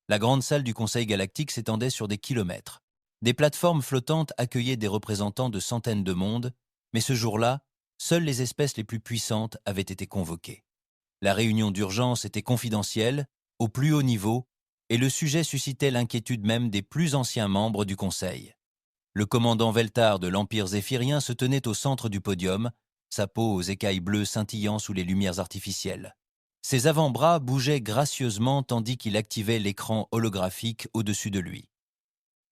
La grande salle du Conseil galactique s'étendait sur des kilomètres. Des plateformes flottantes accueillaient des représentants de centaines de mondes, mais ce jour-là, seules les espèces les plus puissantes avaient été convoquées. La réunion d'urgence était confidentielle, au plus haut niveau, et le sujet suscitait l'inquiétude même des plus anciens membres du Conseil. Le commandant Veltar de l'Empire zéphyrien se tenait au centre du podium, sa peau aux écailles bleues scintillant sous les lumières artificielles. Ses avant-bras bougeaient gracieusement tandis qu'il activait l'écran holographique au-dessus de lui.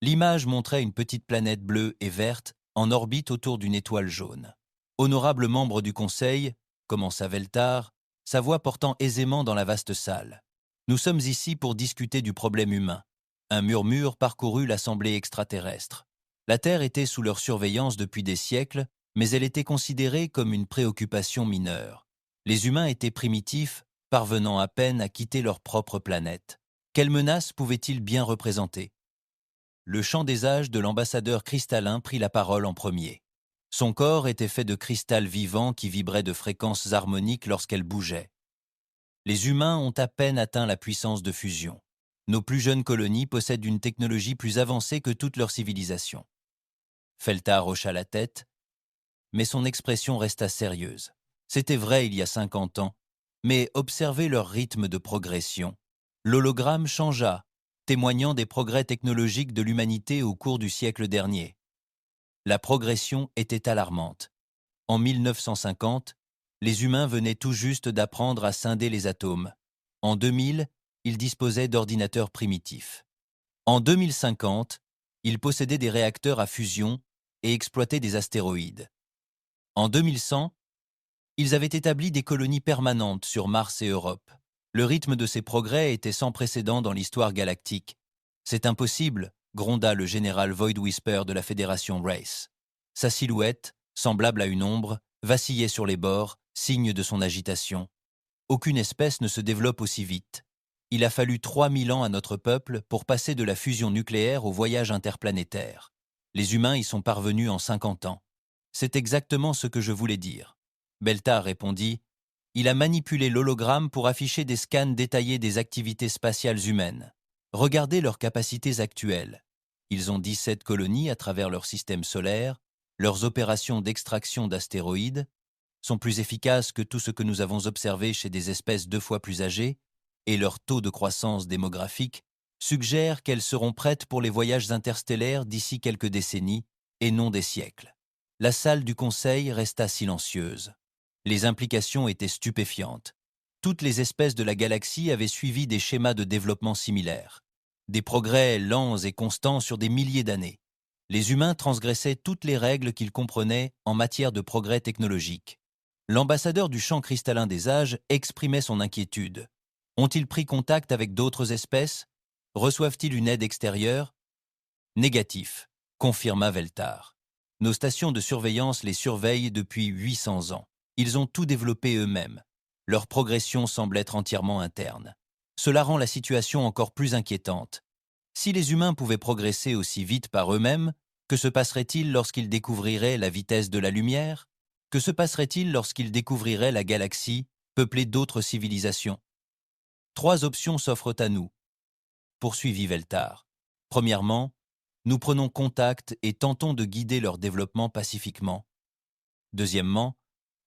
L'image montrait une petite planète bleue et verte en orbite autour d'une étoile jaune. Honorable membre du Conseil, commença Veltar, sa voix portant aisément dans la vaste salle. Nous sommes ici pour discuter du problème humain. Un murmure parcourut l'assemblée extraterrestre. La Terre était sous leur surveillance depuis des siècles, mais elle était considérée comme une préoccupation mineure. Les humains étaient primitifs, parvenant à peine à quitter leur propre planète. Quelle menace pouvait-il bien représenter? Le chant des âges de l'ambassadeur cristallin prit la parole en premier. Son corps était fait de cristal vivant qui vibrait de fréquences harmoniques lorsqu'elle bougeait. Les humains ont à peine atteint la puissance de fusion. Nos plus jeunes colonies possèdent une technologie plus avancée que toute leur civilisation. Feltar hocha la tête, mais son expression resta sérieuse. C'était vrai il y a 50 ans, mais observez leur rythme de progression. L'hologramme changea, témoignant des progrès technologiques de l'humanité au cours du siècle dernier. La progression était alarmante. En 1950, les humains venaient tout juste d'apprendre à scinder les atomes. En 2000, ils disposaient d'ordinateurs primitifs. En 2050, ils possédaient des réacteurs à fusion et exploitaient des astéroïdes. En 2100, ils avaient établi des colonies permanentes sur Mars et Europe. Le rythme de ces progrès était sans précédent dans l'histoire galactique. C'est impossible, gronda le général Void Whisper de la Fédération Race. Sa silhouette, semblable à une ombre, vacillait sur les bords, signe de son agitation. Aucune espèce ne se développe aussi vite. Il a fallu 3000 ans à notre peuple pour passer de la fusion nucléaire au voyage interplanétaire. Les humains y sont parvenus en 50 ans. C'est exactement ce que je voulais dire. Beltar répondit « Il a manipulé l'hologramme pour afficher des scans détaillés des activités spatiales humaines. Regardez leurs capacités actuelles. Ils ont 17 colonies à travers leur système solaire. Leurs opérations d'extraction d'astéroïdes sont plus efficaces que tout ce que nous avons observé chez des espèces 2 fois plus âgées, et leur taux de croissance démographique suggère qu'elles seront prêtes pour les voyages interstellaires d'ici quelques décennies, et non des siècles. La salle du Conseil resta silencieuse. Les implications étaient stupéfiantes. Toutes les espèces de la galaxie avaient suivi des schémas de développement similaires. Des progrès lents et constants sur des milliers d'années. Les humains transgressaient toutes les règles qu'ils comprenaient en matière de progrès technologique. L'ambassadeur du champ cristallin des âges exprimait son inquiétude. Ont-ils pris contact avec d'autres espèces? Reçoivent-ils une aide extérieure? Négatif, confirma Veltar. Nos stations de surveillance les surveillent depuis 800 ans. Ils ont tout développé eux-mêmes. Leur progression semble être entièrement interne. Cela rend la situation encore plus inquiétante. Si les humains pouvaient progresser aussi vite par eux-mêmes, que se passerait-il lorsqu'ils découvriraient la vitesse de la lumière? Que se passerait-il lorsqu'ils découvriraient la galaxie, peuplée d'autres civilisations? 3 options s'offrent à nous, poursuivit Veltar. Premièrement, nous prenons contact et tentons de guider leur développement pacifiquement. Deuxièmement,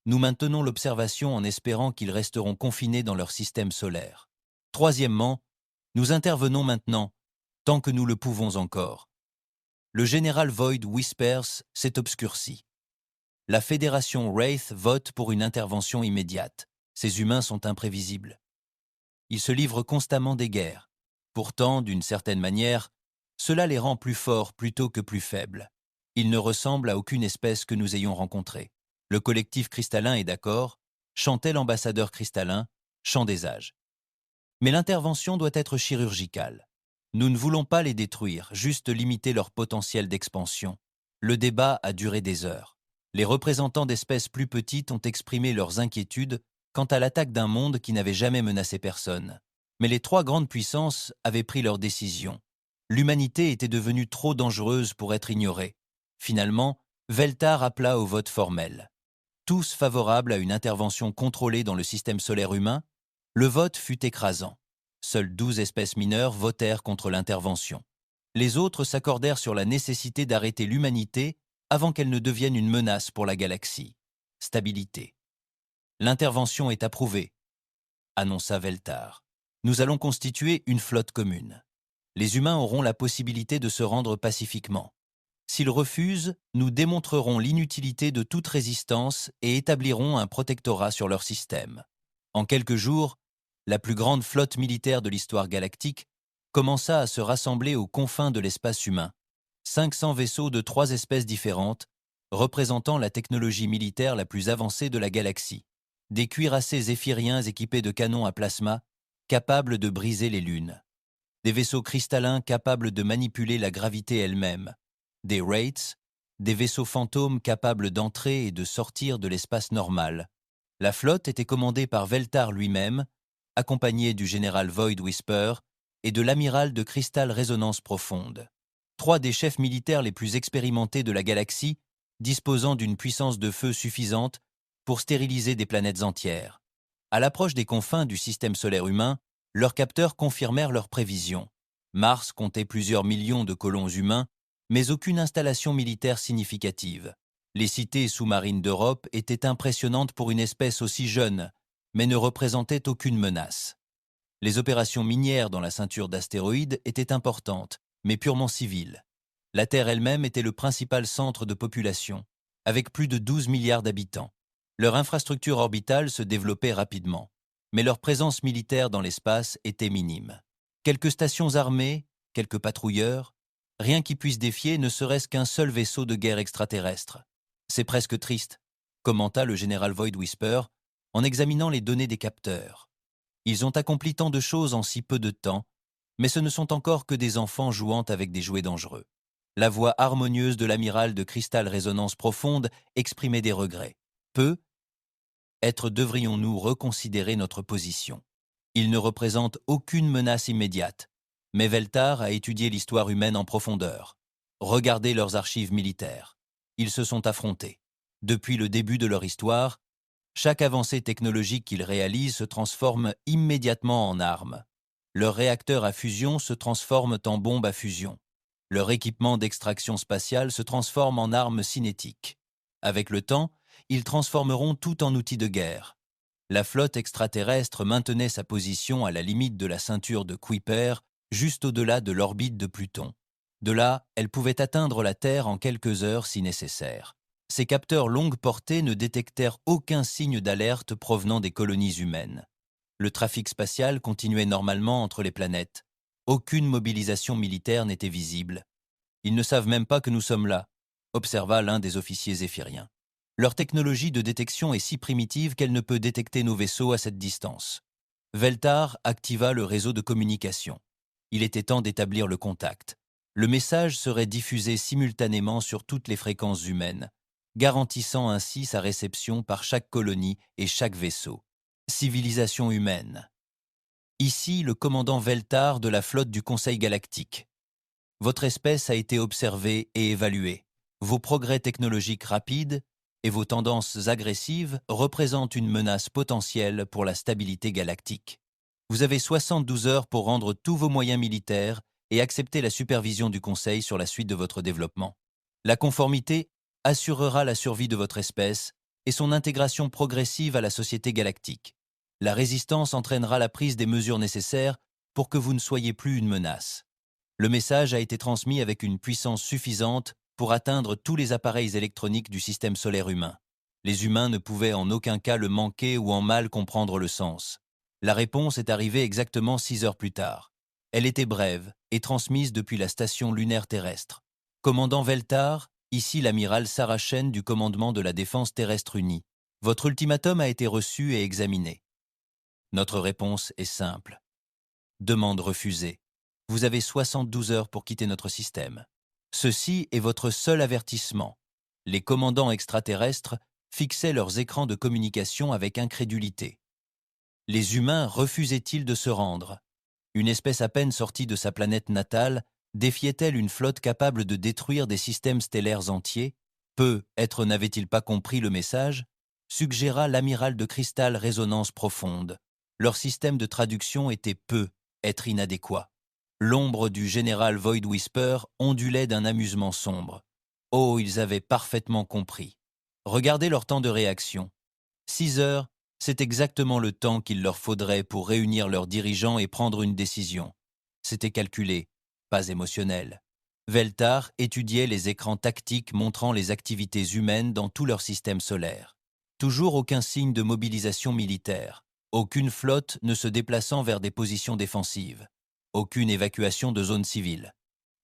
nous maintenons l'observation en espérant qu'ils resteront confinés dans leur système solaire. Troisièmement, nous intervenons maintenant, tant que nous le pouvons encore. Le général Void Whispers s'est obscurci. La Fédération Wraith vote pour une intervention immédiate. Ces humains sont imprévisibles. Ils se livrent constamment des guerres. Pourtant, d'une certaine manière, cela les rend plus forts plutôt que plus faibles. Ils ne ressemblent à aucune espèce que nous ayons rencontrée. Le collectif cristallin est d'accord, chantait l'ambassadeur cristallin, chant des âges. Mais l'intervention doit être chirurgicale. Nous ne voulons pas les détruire, juste limiter leur potentiel d'expansion. Le débat a duré des heures. Les représentants d'espèces plus petites ont exprimé leurs inquiétudes quant à l'attaque d'un monde qui n'avait jamais menacé personne. Mais les 3 grandes puissances avaient pris leur décision. L'humanité était devenue trop dangereuse pour être ignorée. Finalement, Veltar appela au vote formel. Tous favorables à une intervention contrôlée dans le système solaire humain, le vote fut écrasant. Seules 12 espèces mineures votèrent contre l'intervention. Les autres s'accordèrent sur la nécessité d'arrêter l'humanité avant qu'elle ne devienne une menace pour la galaxie. Stabilité. L'intervention est approuvée, annonça Veltar. Nous allons constituer une flotte commune. Les humains auront la possibilité de se rendre pacifiquement. S'ils refusent, nous démontrerons l'inutilité de toute résistance et établirons un protectorat sur leur système. En quelques jours, la plus grande flotte militaire de l'histoire galactique commença à se rassembler aux confins de l'espace humain. 500 vaisseaux de 3 espèces différentes, représentant la technologie militaire la plus avancée de la galaxie. Des cuirassés zéphiriens équipés de canons à plasma, capables de briser les lunes. Des vaisseaux cristallins capables de manipuler la gravité elle-même. Des Wraiths, des vaisseaux fantômes capables d'entrer et de sortir de l'espace normal. La flotte était commandée par Veltar lui-même, accompagné du général Void Whisper et de l'amiral de Cristal Résonance Profonde. 3 des chefs militaires les plus expérimentés de la galaxie, disposant d'une puissance de feu suffisante pour stériliser des planètes entières. À l'approche des confins du système solaire humain, leurs capteurs confirmèrent leurs prévisions. Mars comptait plusieurs millions de colons humains, mais aucune installation militaire significative. Les cités sous-marines d'Europe étaient impressionnantes pour une espèce aussi jeune, mais ne représentaient aucune menace. Les opérations minières dans la ceinture d'astéroïdes étaient importantes, mais purement civiles. La Terre elle-même était le principal centre de population, avec plus de 12 milliards d'habitants. Leur infrastructure orbitale se développait rapidement, mais leur présence militaire dans l'espace était minime. Quelques stations armées, quelques patrouilleurs, rien qui puisse défier ne serait-ce qu'un seul vaisseau de guerre extraterrestre. C'est presque triste, commenta le général Void Whisper en examinant les données des capteurs. Ils ont accompli tant de choses en si peu de temps, mais ce ne sont encore que des enfants jouant avec des jouets dangereux. La voix harmonieuse de l'amiral de Cristal Résonance Profonde exprimait des regrets. Devrions-nous reconsidérer notre position. Ils ne représentent aucune menace immédiate, mais Veltar a étudié l'histoire humaine en profondeur. Regardez leurs archives militaires. Ils se sont affrontés. Depuis le début de leur histoire, chaque avancée technologique qu'ils réalisent se transforme immédiatement en arme. Leurs réacteurs à fusion se transforment en bombes à fusion. Leur équipement d'extraction spatiale se transforme en armes cinétiques. Avec le temps, ils transformeront tout en outils de guerre. La flotte extraterrestre maintenait sa position à la limite de la ceinture de Kuiper, juste au-delà de l'orbite de Pluton. De là, elle pouvait atteindre la Terre en quelques heures si nécessaire. Ces capteurs longue portée ne détectèrent aucun signe d'alerte provenant des colonies humaines. Le trafic spatial continuait normalement entre les planètes. Aucune mobilisation militaire n'était visible. Ils ne savent même pas que nous sommes là, observa l'un des officiers zéphiriens. Leur technologie de détection est si primitive qu'elle ne peut détecter nos vaisseaux à cette distance. Veltar activa le réseau de communication. Il était temps d'établir le contact. Le message serait diffusé simultanément sur toutes les fréquences humaines, garantissant ainsi sa réception par chaque colonie et chaque vaisseau. Civilisation humaine. Ici, le commandant Veltar de la flotte du Conseil galactique. Votre espèce a été observée et évaluée. Vos progrès technologiques rapides et vos tendances agressives représentent une menace potentielle pour la stabilité galactique. Vous avez 72 heures pour rendre tous vos moyens militaires et accepter la supervision du Conseil sur la suite de votre développement. La conformité assurera la survie de votre espèce et son intégration progressive à la société galactique. La résistance entraînera la prise des mesures nécessaires pour que vous ne soyez plus une menace. Le message a été transmis avec une puissance suffisante pour atteindre tous les appareils électroniques du système solaire humain. Les humains ne pouvaient en aucun cas le manquer ou en mal comprendre le sens. La réponse est arrivée exactement 6 heures plus tard. Elle était brève et transmise depuis la station lunaire terrestre. Commandant Veltar, ici l'amiral Sarachen du commandement de la défense terrestre unie. Votre ultimatum a été reçu et examiné. Notre réponse est simple. Demande refusée. Vous avez 72 heures pour quitter notre système. Ceci est votre seul avertissement. Les commandants extraterrestres fixaient leurs écrans de communication avec incrédulité. Les humains refusaient-ils de se rendre? Une espèce à peine sortie de sa planète natale défiait-elle une flotte capable de détruire des systèmes stellaires entiers? Peut-être n'avait-il pas compris le message? Suggéra l'amiral de Cristal Résonance Profonde. Leur système de traduction était peu être inadéquat. L'ombre du général Void Whisper ondulait d'un amusement sombre. Oh, ils avaient parfaitement compris. Regardez leur temps de réaction. 6 heures, c'est exactement le temps qu'il leur faudrait pour réunir leurs dirigeants et prendre une décision. C'était calculé, pas émotionnel. Veltar étudiait les écrans tactiques montrant les activités humaines dans tout leur système solaire. Toujours aucun signe de mobilisation militaire. Aucune flotte ne se déplaçant vers des positions défensives. Aucune évacuation de zones civiles.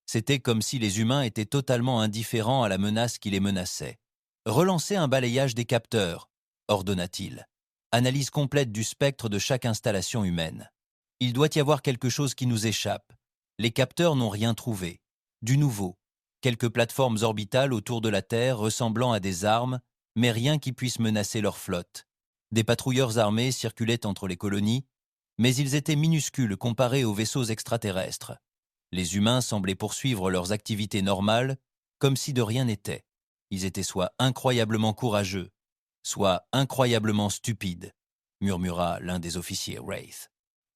C'était comme si les humains étaient totalement indifférents à la menace qui les menaçait. Relancez un balayage des capteurs, ordonna-t-il. Analyse complète du spectre de chaque installation humaine. Il doit y avoir quelque chose qui nous échappe. Les capteurs n'ont rien trouvé. Du nouveau. Quelques plateformes orbitales autour de la Terre ressemblant à des armes, mais rien qui puisse menacer leur flotte. Des patrouilleurs armés circulaient entre les colonies, mais ils étaient minuscules comparés aux vaisseaux extraterrestres. Les humains semblaient poursuivre leurs activités normales, comme si de rien n'était. Ils étaient soit incroyablement courageux, soit incroyablement stupides, murmura l'un des officiers Wraith.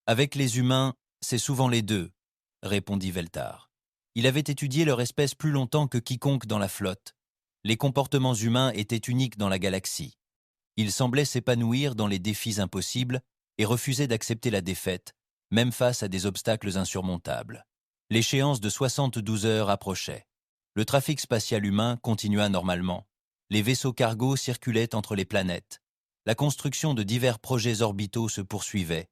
Avec les humains, c'est souvent les deux, répondit Veltar. Il avait étudié leur espèce plus longtemps que quiconque dans la flotte. Les comportements humains étaient uniques dans la galaxie. Ils semblaient s'épanouir dans les défis impossibles et refusaient d'accepter la défaite, même face à des obstacles insurmontables. L'échéance de 72 heures approchait. Le trafic spatial humain continua normalement. Les vaisseaux cargo circulaient entre les planètes. La construction de divers projets orbitaux se poursuivait.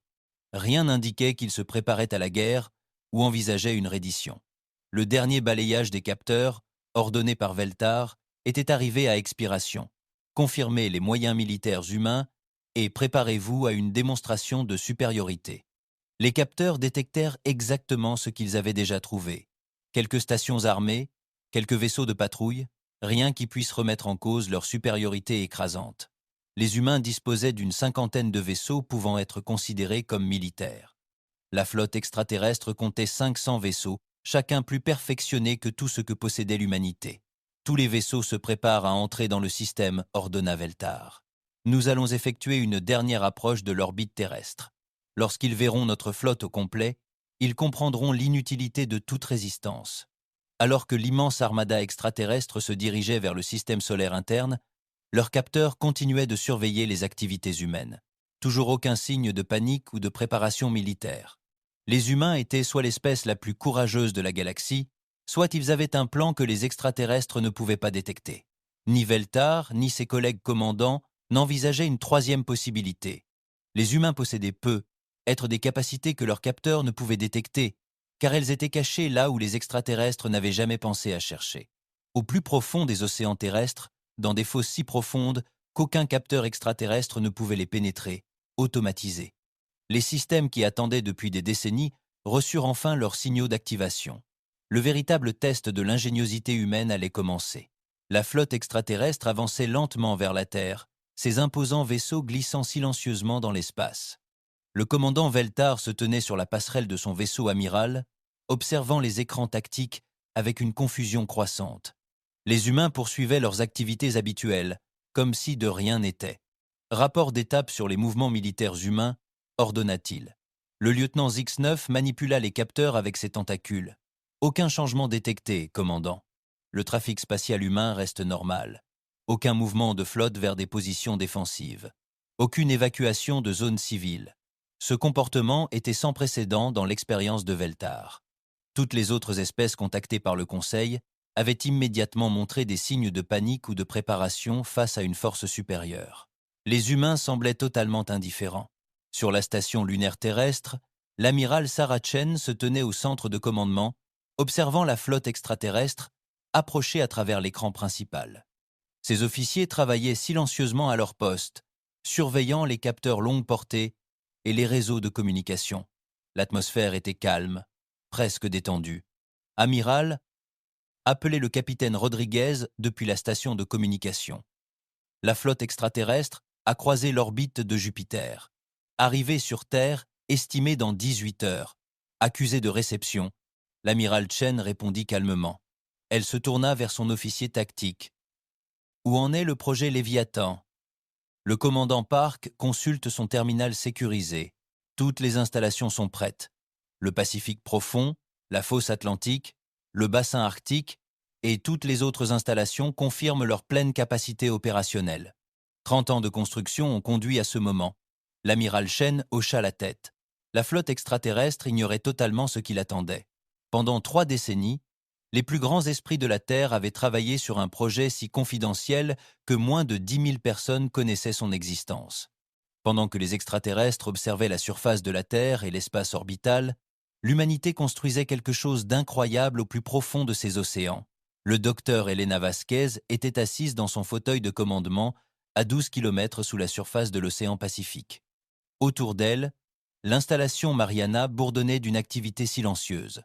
Rien n'indiquait qu'ils se préparaient à la guerre ou envisageaient une reddition. Le dernier balayage des capteurs, ordonné par Veltar, était arrivé à expiration. Confirmez les moyens militaires humains et préparez-vous à une démonstration de supériorité. Les capteurs détectèrent exactement ce qu'ils avaient déjà trouvé. Quelques stations armées, quelques vaisseaux de patrouille, rien qui puisse remettre en cause leur supériorité écrasante. Les humains disposaient d'une 50aine de vaisseaux pouvant être considérés comme militaires. La flotte extraterrestre comptait 500 vaisseaux, chacun plus perfectionné que tout ce que possédait l'humanité. Tous les vaisseaux se préparent à entrer dans le système, ordonna Veltar. Nous allons effectuer une dernière approche de l'orbite terrestre. Lorsqu'ils verront notre flotte au complet, ils comprendront l'inutilité de toute résistance. Alors que l'immense armada extraterrestre se dirigeait vers le système solaire interne, leurs capteurs continuaient de surveiller les activités humaines. Toujours aucun signe de panique ou de préparation militaire. Les humains étaient soit l'espèce la plus courageuse de la galaxie, soit ils avaient un plan que les extraterrestres ne pouvaient pas détecter. Ni Veltar, ni ses collègues commandants n'envisageaient une troisième possibilité. Les humains possédaient peu, être des capacités que leurs capteurs ne pouvaient détecter, car elles étaient cachées là où les extraterrestres n'avaient jamais pensé à chercher. Au plus profond des océans terrestres, dans des fosses si profondes qu'aucun capteur extraterrestre ne pouvait les pénétrer, automatisés. Les systèmes qui attendaient depuis des décennies reçurent enfin leurs signaux d'activation. Le véritable test de l'ingéniosité humaine allait commencer. La flotte extraterrestre avançait lentement vers la Terre, ses imposants vaisseaux glissant silencieusement dans l'espace. Le commandant Veltar se tenait sur la passerelle de son vaisseau amiral, observant les écrans tactiques avec une confusion croissante. Les humains poursuivaient leurs activités habituelles, comme si de rien n'était. Rapport d'étape sur les mouvements militaires humains, ordonna-t-il. Le lieutenant X9 manipula les capteurs avec ses tentacules. Aucun changement détecté, commandant. Le trafic spatial humain reste normal. Aucun mouvement de flotte vers des positions défensives. Aucune évacuation de zones civiles. Ce comportement était sans précédent dans l'expérience de Veltar. Toutes les autres espèces contactées par le Conseil avaient immédiatement montré des signes de panique ou de préparation face à une force supérieure. Les humains semblaient totalement indifférents. Sur la station lunaire terrestre, l'amiral Sarachen se tenait au centre de commandement, observant la flotte extraterrestre approcher à travers l'écran principal. Ses officiers travaillaient silencieusement à leur poste, surveillant les capteurs longue portée et les réseaux de communication. L'atmosphère était calme, presque détendue. Amiral, appelez le capitaine Rodriguez depuis la station de communication. La flotte extraterrestre a croisé l'orbite de Jupiter. Arrivée sur Terre, estimée dans 18 heures. Accusée de réception, l'amiral Chen répondit calmement. Elle se tourna vers son officier tactique. Où en est le projet Léviathan? Le commandant Park consulte son terminal sécurisé. Toutes les installations sont prêtes. le Pacifique profond, la fosse atlantique, le bassin arctique et toutes les autres installations confirment leur pleine capacité opérationnelle. 30 ans de construction ont conduit à ce moment. L'amiral Chen hocha la tête. La flotte extraterrestre ignorait totalement ce qui l'attendait. Pendant 3 décennies, les plus grands esprits de la Terre avaient travaillé sur un projet si confidentiel que moins de 10 000 personnes connaissaient son existence. Pendant que les extraterrestres observaient la surface de la Terre et l'espace orbital, l'humanité construisait quelque chose d'incroyable au plus profond de ses océans. Le docteur Elena Vasquez était assise dans son fauteuil de commandement à 12 km sous la surface de l'océan Pacifique. Autour d'elle, l'installation Mariana bourdonnait d'une activité silencieuse.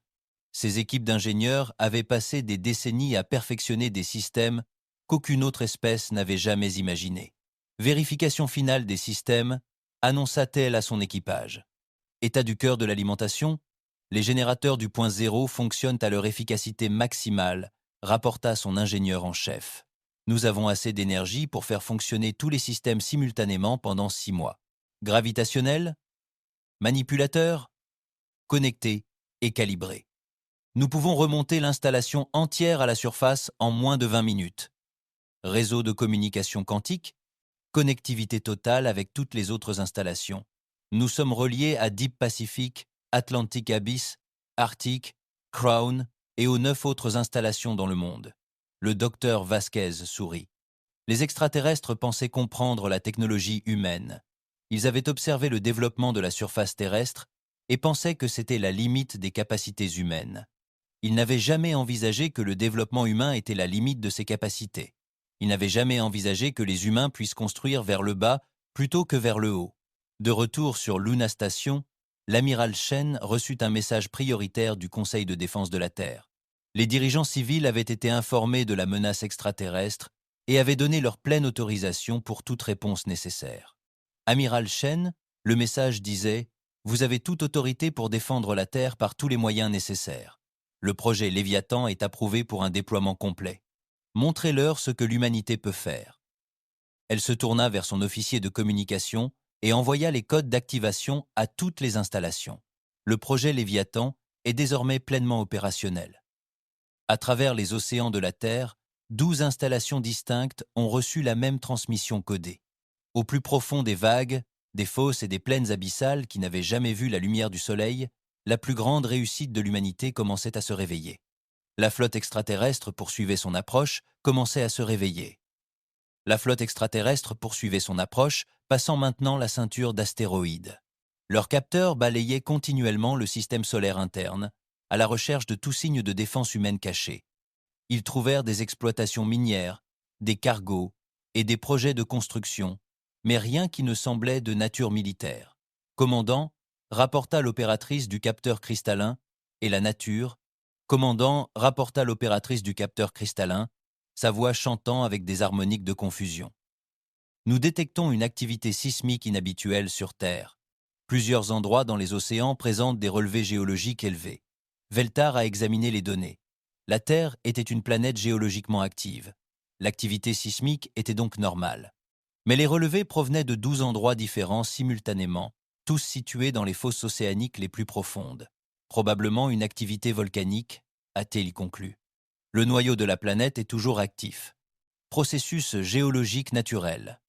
Ses équipes d'ingénieurs avaient passé des décennies à perfectionner des systèmes qu'aucune autre espèce n'avait jamais imaginés. Vérification finale des systèmes, annonça-t-elle à son équipage. État du cœur de l'alimentation, les générateurs du point zéro fonctionnent à leur efficacité maximale, rapporta son ingénieur en chef. Nous avons assez d'énergie pour faire fonctionner tous les systèmes simultanément pendant 6 mois. Gravitationnel, manipulateur, connecté et calibré. Nous pouvons remonter l'installation entière à la surface en moins de 20 minutes. Réseau de communication quantique, connectivité totale avec toutes les autres installations. Nous sommes reliés à Deep Pacific, Atlantic Abyss, Arctic, Crown et aux 9 autres installations dans le monde. Le docteur Vasquez sourit. Les extraterrestres pensaient comprendre la technologie humaine. Ils avaient observé le développement de la surface terrestre et pensaient que c'était la limite des capacités humaines. Ils n'avaient jamais envisagé que le développement humain était la limite de ses capacités. Ils n'avaient jamais envisagé que les humains puissent construire vers le bas plutôt que vers le haut. De retour sur Luna Station, l'amiral Chen reçut un message prioritaire du Conseil de défense de la Terre. Les dirigeants civils avaient été informés de la menace extraterrestre et avaient donné leur pleine autorisation pour toute réponse nécessaire. Amiral Chen, le message disait « Vous avez toute autorité pour défendre la Terre par tous les moyens nécessaires. Le projet Léviathan est approuvé pour un déploiement complet. Montrez-leur ce que l'humanité peut faire. » Elle se tourna vers son officier de communication et envoya les codes d'activation à toutes les installations. Le projet Léviathan est désormais pleinement opérationnel. À travers les océans de la Terre, 12 installations distinctes ont reçu la même transmission codée. Au plus profond des vagues, des fosses et des plaines abyssales qui n'avaient jamais vu la lumière du soleil, la plus grande réussite de l'humanité commençait à se réveiller. La flotte extraterrestre poursuivait son approche, commençait à se réveiller. La flotte extraterrestre poursuivait son approche, passant maintenant la ceinture d'astéroïdes. Leurs capteurs balayaient continuellement le système solaire interne, à la recherche de tout signe de défense humaine cachée. Ils trouvèrent des exploitations minières, des cargos et des projets de construction, mais rien qui ne semblait de nature militaire. Commandant, rapporta l'opératrice du capteur cristallin, et la nature. Commandant, rapporta l'opératrice du capteur cristallin, sa voix chantant avec des harmoniques de confusion. Nous détectons une activité sismique inhabituelle sur Terre. Plusieurs endroits dans les océans présentent des relevés géologiques élevés. Veltar a examiné les données. La Terre était une planète géologiquement active. L'activité sismique était donc normale. Mais les relevés provenaient de 12 endroits différents simultanément, tous situés dans les fosses océaniques les plus profondes. Probablement une activité volcanique, a-t-il conclu. Le noyau de la planète est toujours actif. Processus géologique naturel.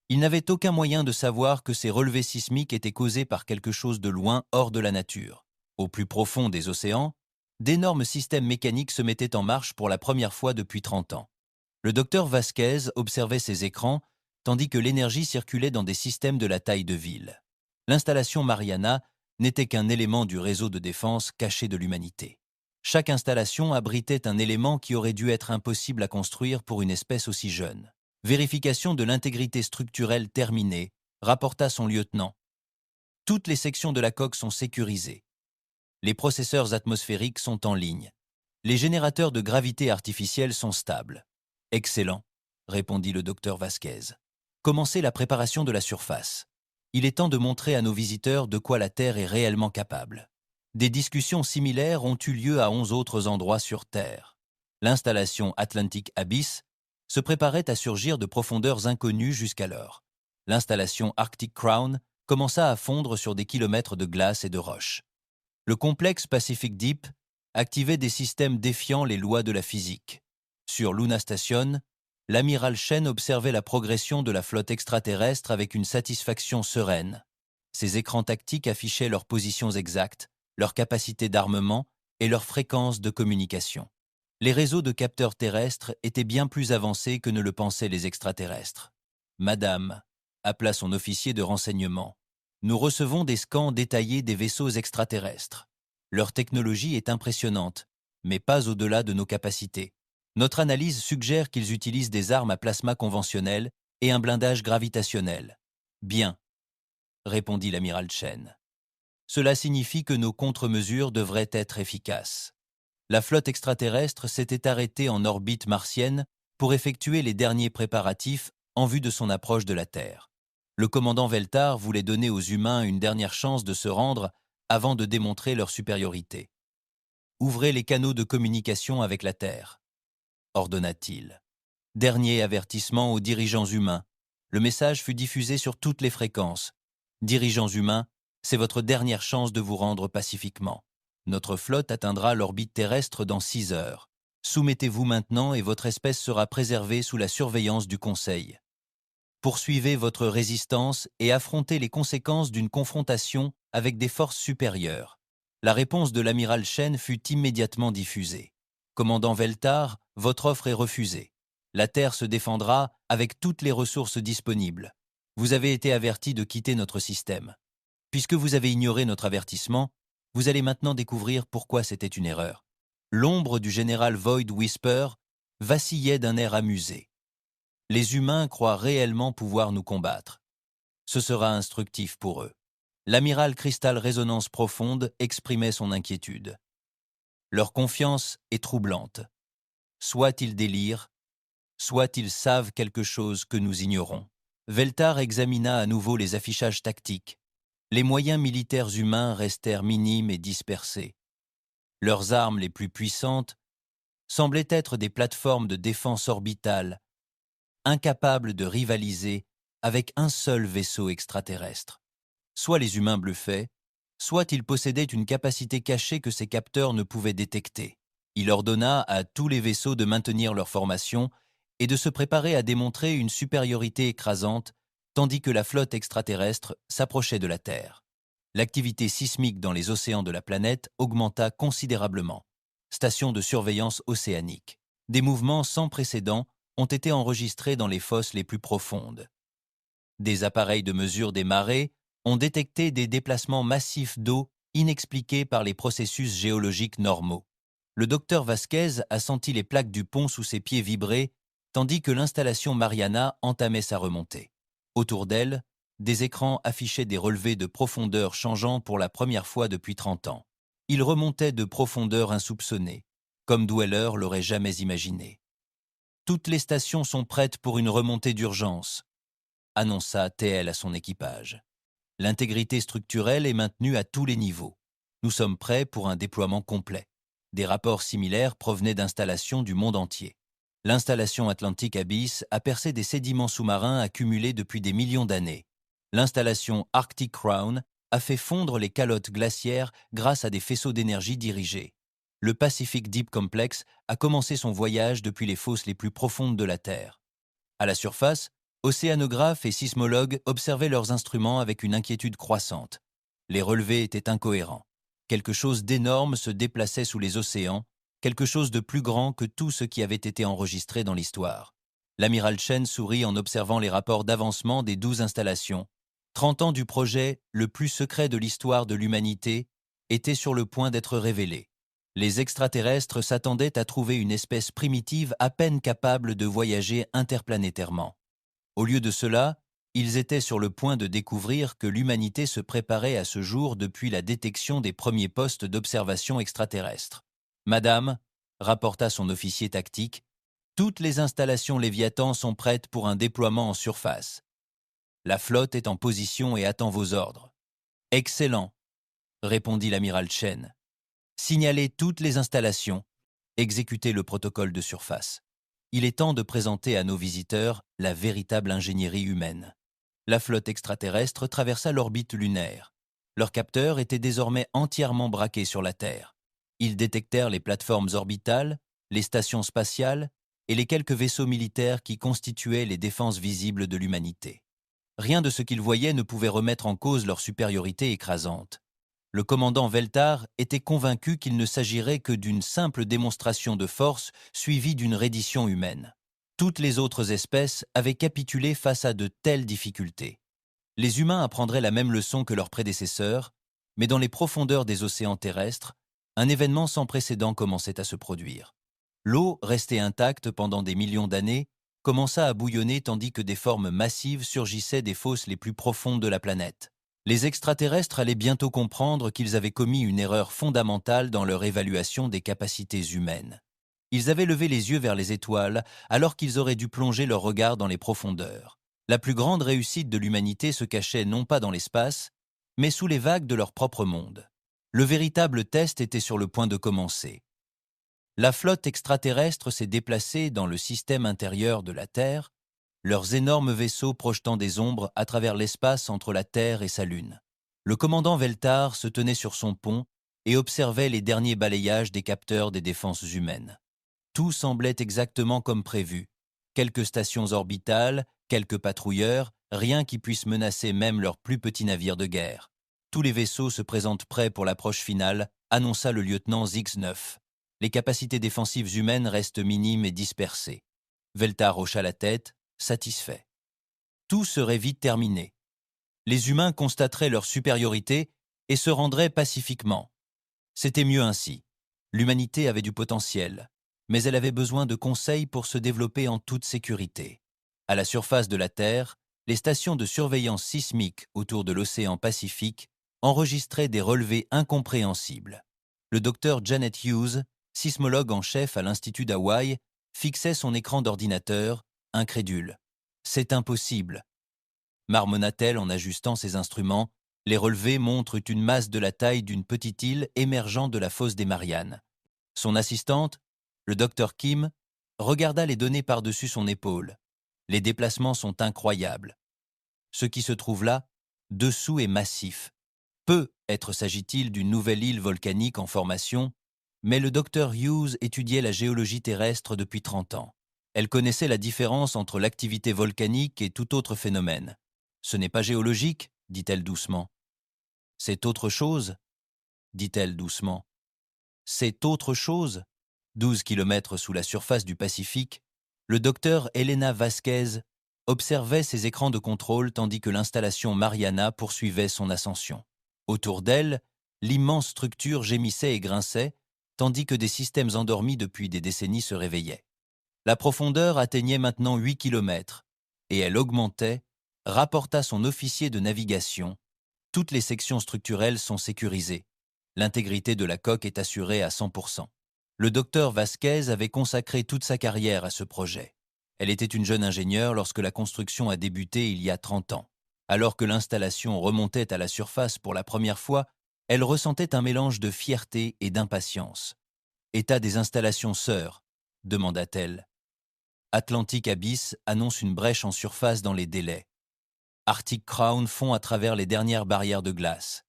Il n'avait aucun moyen de savoir que ces relevés sismiques étaient causés par quelque chose de loin hors de la nature. Au plus profond des océans, d'énormes systèmes mécaniques se mettaient en marche pour la première fois depuis 30 ans. Le docteur Vasquez observait ces écrans, tandis que l'énergie circulait dans des systèmes de la taille de ville. L'installation Mariana n'était qu'un élément du réseau de défense caché de l'humanité. Chaque installation abritait un élément qui aurait dû être impossible à construire pour une espèce aussi jeune. Vérification de l'intégrité structurelle terminée, rapporta son lieutenant. Toutes les sections de la coque sont sécurisées. Les processeurs atmosphériques sont en ligne. Les générateurs de gravité artificielle sont stables. Excellent, répondit le docteur Vasquez. Commencez la préparation de la surface. Il est temps de montrer à nos visiteurs de quoi la Terre est réellement capable. Des discussions similaires ont eu lieu à 11 autres endroits sur Terre. L'installation Atlantic Abyss se préparait à surgir de profondeurs inconnues jusqu'alors. L'installation Arctic Crown commença à fondre sur des kilomètres de glace et de roches. Le complexe Pacific Deep activait des systèmes défiant les lois de la physique. Sur Luna Station, l'amiral Chen observait la progression de la flotte extraterrestre avec une satisfaction sereine. Ses écrans tactiques affichaient leurs positions exactes, leur capacité d'armement et leur fréquence de communication. Les réseaux de capteurs terrestres étaient bien plus avancés que ne le pensaient les extraterrestres. « Madame », appela son officier de renseignement, « nous recevons des scans détaillés des vaisseaux extraterrestres. Leur technologie est impressionnante, mais pas au-delà de nos capacités. Notre analyse suggère qu'ils utilisent des armes à plasma conventionnelles et un blindage gravitationnel. »« Bien », répondit l'amiral Chen. « Cela signifie que nos contre-mesures devraient être efficaces. » La flotte extraterrestre s'était arrêtée en orbite martienne pour effectuer les derniers préparatifs en vue de son approche de la Terre. Le commandant Veltar voulait donner aux humains une dernière chance de se rendre avant de démontrer leur supériorité. « Ouvrez les canaux de communication avec la Terre », ordonna-t-il. Dernier avertissement aux dirigeants humains. Le message fut diffusé sur toutes les fréquences. « Dirigeants humains, c'est votre dernière chance de vous rendre pacifiquement. Notre flotte atteindra l'orbite terrestre dans 6 heures. Soumettez-vous maintenant et votre espèce sera préservée sous la surveillance du Conseil. Poursuivez votre résistance et affrontez les conséquences d'une confrontation avec des forces supérieures. » La réponse de l'amiral Chen fut immédiatement diffusée. « Commandant Veltar, votre offre est refusée. La Terre se défendra avec toutes les ressources disponibles. Vous avez été averti de quitter notre système. Puisque vous avez ignoré notre avertissement, vous allez maintenant découvrir pourquoi c'était une erreur. » L'ombre du général Void Whisper vacillait d'un air amusé. « Les humains croient réellement pouvoir nous combattre. Ce sera instructif pour eux. » L'amiral Crystal Résonance Profonde exprimait son inquiétude. « Leur confiance est troublante. Soit ils délirent, soit ils savent quelque chose que nous ignorons. » Veltar examina à nouveau les affichages tactiques. Les moyens militaires humains restèrent minimes et dispersés. Leurs armes les plus puissantes semblaient être des plateformes de défense orbitale, incapables de rivaliser avec un seul vaisseau extraterrestre. Soit les humains bluffaient, soit ils possédaient une capacité cachée que ces capteurs ne pouvaient détecter. Il ordonna à tous les vaisseaux de maintenir leur formation et de se préparer à démontrer une supériorité écrasante, tandis que la flotte extraterrestre s'approchait de la Terre. L'activité sismique dans les océans de la planète augmenta considérablement. Station de surveillance océanique. Des mouvements sans précédent ont été enregistrés dans les fosses les plus profondes. Des appareils de mesure des marées ont détecté des déplacements massifs d'eau inexpliqués par les processus géologiques normaux. Le docteur Vasquez a senti les plaques du pont sous ses pieds vibrer, tandis que l'installation Mariana entamait sa remontée. Autour d'elle, des écrans affichaient des relevés de profondeur changeant pour la première fois depuis 30 ans. Ils remontaient de profondeur insoupçonnée, comme Dweller l'aurait jamais imaginé. « Toutes les stations sont prêtes pour une remontée d'urgence », annonça TL à son équipage. « L'intégrité structurelle est maintenue à tous les niveaux. Nous sommes prêts pour un déploiement complet. » Des rapports similaires provenaient d'installations du monde entier. L'installation Atlantic Abyss a percé des sédiments sous-marins accumulés depuis des millions d'années. L'installation Arctic Crown a fait fondre les calottes glaciaires grâce à des faisceaux d'énergie dirigés. Le Pacific Deep Complex a commencé son voyage depuis les fosses les plus profondes de la Terre. À la surface, océanographes et sismologues observaient leurs instruments avec une inquiétude croissante. Les relevés étaient incohérents. Quelque chose d'énorme se déplaçait sous les océans, quelque chose de plus grand que tout ce qui avait été enregistré dans l'histoire. L'amiral Chen sourit en observant les rapports d'avancement des 12 installations. 30 ans du projet le plus secret de l'histoire de l'humanité étaient sur le point d'être révélés. Les extraterrestres s'attendaient à trouver une espèce primitive à peine capable de voyager interplanétairement. Au lieu de cela, ils étaient sur le point de découvrir que l'humanité se préparait à ce jour depuis la détection des premiers postes d'observation extraterrestre. « Madame », rapporta son officier tactique, « toutes les installations Léviathan sont prêtes pour un déploiement en surface. La flotte est en position et attend vos ordres. »« Excellent », répondit l'amiral Chen. « Signalez toutes les installations, exécutez le protocole de surface. Il est temps de présenter à nos visiteurs la véritable ingénierie humaine. » La flotte extraterrestre traversa l'orbite lunaire. Leurs capteurs étaient désormais entièrement braqués sur la Terre. Ils détectèrent les plateformes orbitales, les stations spatiales et les quelques vaisseaux militaires qui constituaient les défenses visibles de l'humanité. Rien de ce qu'ils voyaient ne pouvait remettre en cause leur supériorité écrasante. Le commandant Veltar était convaincu qu'il ne s'agirait que d'une simple démonstration de force suivie d'une reddition humaine. Toutes les autres espèces avaient capitulé face à de telles difficultés. Les humains apprendraient la même leçon que leurs prédécesseurs, mais dans les profondeurs des océans terrestres, un événement sans précédent commençait à se produire. L'eau, restée intacte pendant des millions d'années, commença à bouillonner tandis que des formes massives surgissaient des fosses les plus profondes de la planète. Les extraterrestres allaient bientôt comprendre qu'ils avaient commis une erreur fondamentale dans leur évaluation des capacités humaines. Ils avaient levé les yeux vers les étoiles alors qu'ils auraient dû plonger leur regard dans les profondeurs. La plus grande réussite de l'humanité se cachait non pas dans l'espace, mais sous les vagues de leur propre monde. Le véritable test était sur le point de commencer. La flotte extraterrestre s'est déplacée dans le système intérieur de la Terre, leurs énormes vaisseaux projetant des ombres à travers l'espace entre la Terre et sa Lune. Le commandant Veltar se tenait sur son pont et observait les derniers balayages des capteurs des défenses humaines. Tout semblait exactement comme prévu. Quelques stations orbitales, quelques patrouilleurs, rien qui puisse menacer même leurs plus petits navires de guerre. Tous les vaisseaux se présentent prêts pour l'approche finale, annonça le lieutenant Zix-9. Les capacités défensives humaines restent minimes et dispersées. Veltar hocha la tête, satisfait. Tout serait vite terminé. Les humains constateraient leur supériorité et se rendraient pacifiquement. C'était mieux ainsi. L'humanité avait du potentiel, mais elle avait besoin de conseils pour se développer en toute sécurité. À la surface de la Terre, les stations de surveillance sismique autour de l'océan Pacifique enregistraient des relevés incompréhensibles. Le docteur Janet Hughes, sismologue en chef à l'Institut d'Hawaï, fixait son écran d'ordinateur, incrédule. « C'est impossible !» marmonna-t-elle en ajustant ses instruments. Les relevés montrent une masse de la taille d'une petite île émergeant de la fosse des Mariannes. Son assistante, le docteur Kim, regarda les données par-dessus son épaule. Les déplacements sont incroyables. Ce qui se trouve là, dessous, est massif. Peut-être s'agit-il d'une nouvelle île volcanique en formation, mais le docteur Hughes étudiait la géologie terrestre depuis 30 ans. Elle connaissait la différence entre l'activité volcanique et tout autre phénomène. « Ce n'est pas géologique », dit-elle doucement. « C'est autre chose », dit-elle doucement. « C'est autre chose ». 12 kilomètres sous la surface du Pacifique, le docteur Elena Vasquez observait ses écrans de contrôle tandis que l'installation Mariana poursuivait son ascension. Autour d'elle, l'immense structure gémissait et grinçait, tandis que des systèmes endormis depuis des décennies se réveillaient. La profondeur atteignait maintenant 8 kilomètres, et elle augmentait, rapporta son officier de navigation. Toutes les sections structurelles sont sécurisées. L'intégrité de la coque est assurée à 100%. Le docteur Vasquez avait consacré toute sa carrière à ce projet. Elle était une jeune ingénieure lorsque la construction a débuté il y a 30 ans. Alors que l'installation remontait à la surface pour la première fois, elle ressentait un mélange de fierté et d'impatience. « État des installations sœurs ?» demanda-t-elle. Atlantic Abyss annonce une brèche en surface dans les délais. Arctic Crown fond à travers les dernières barrières de glace.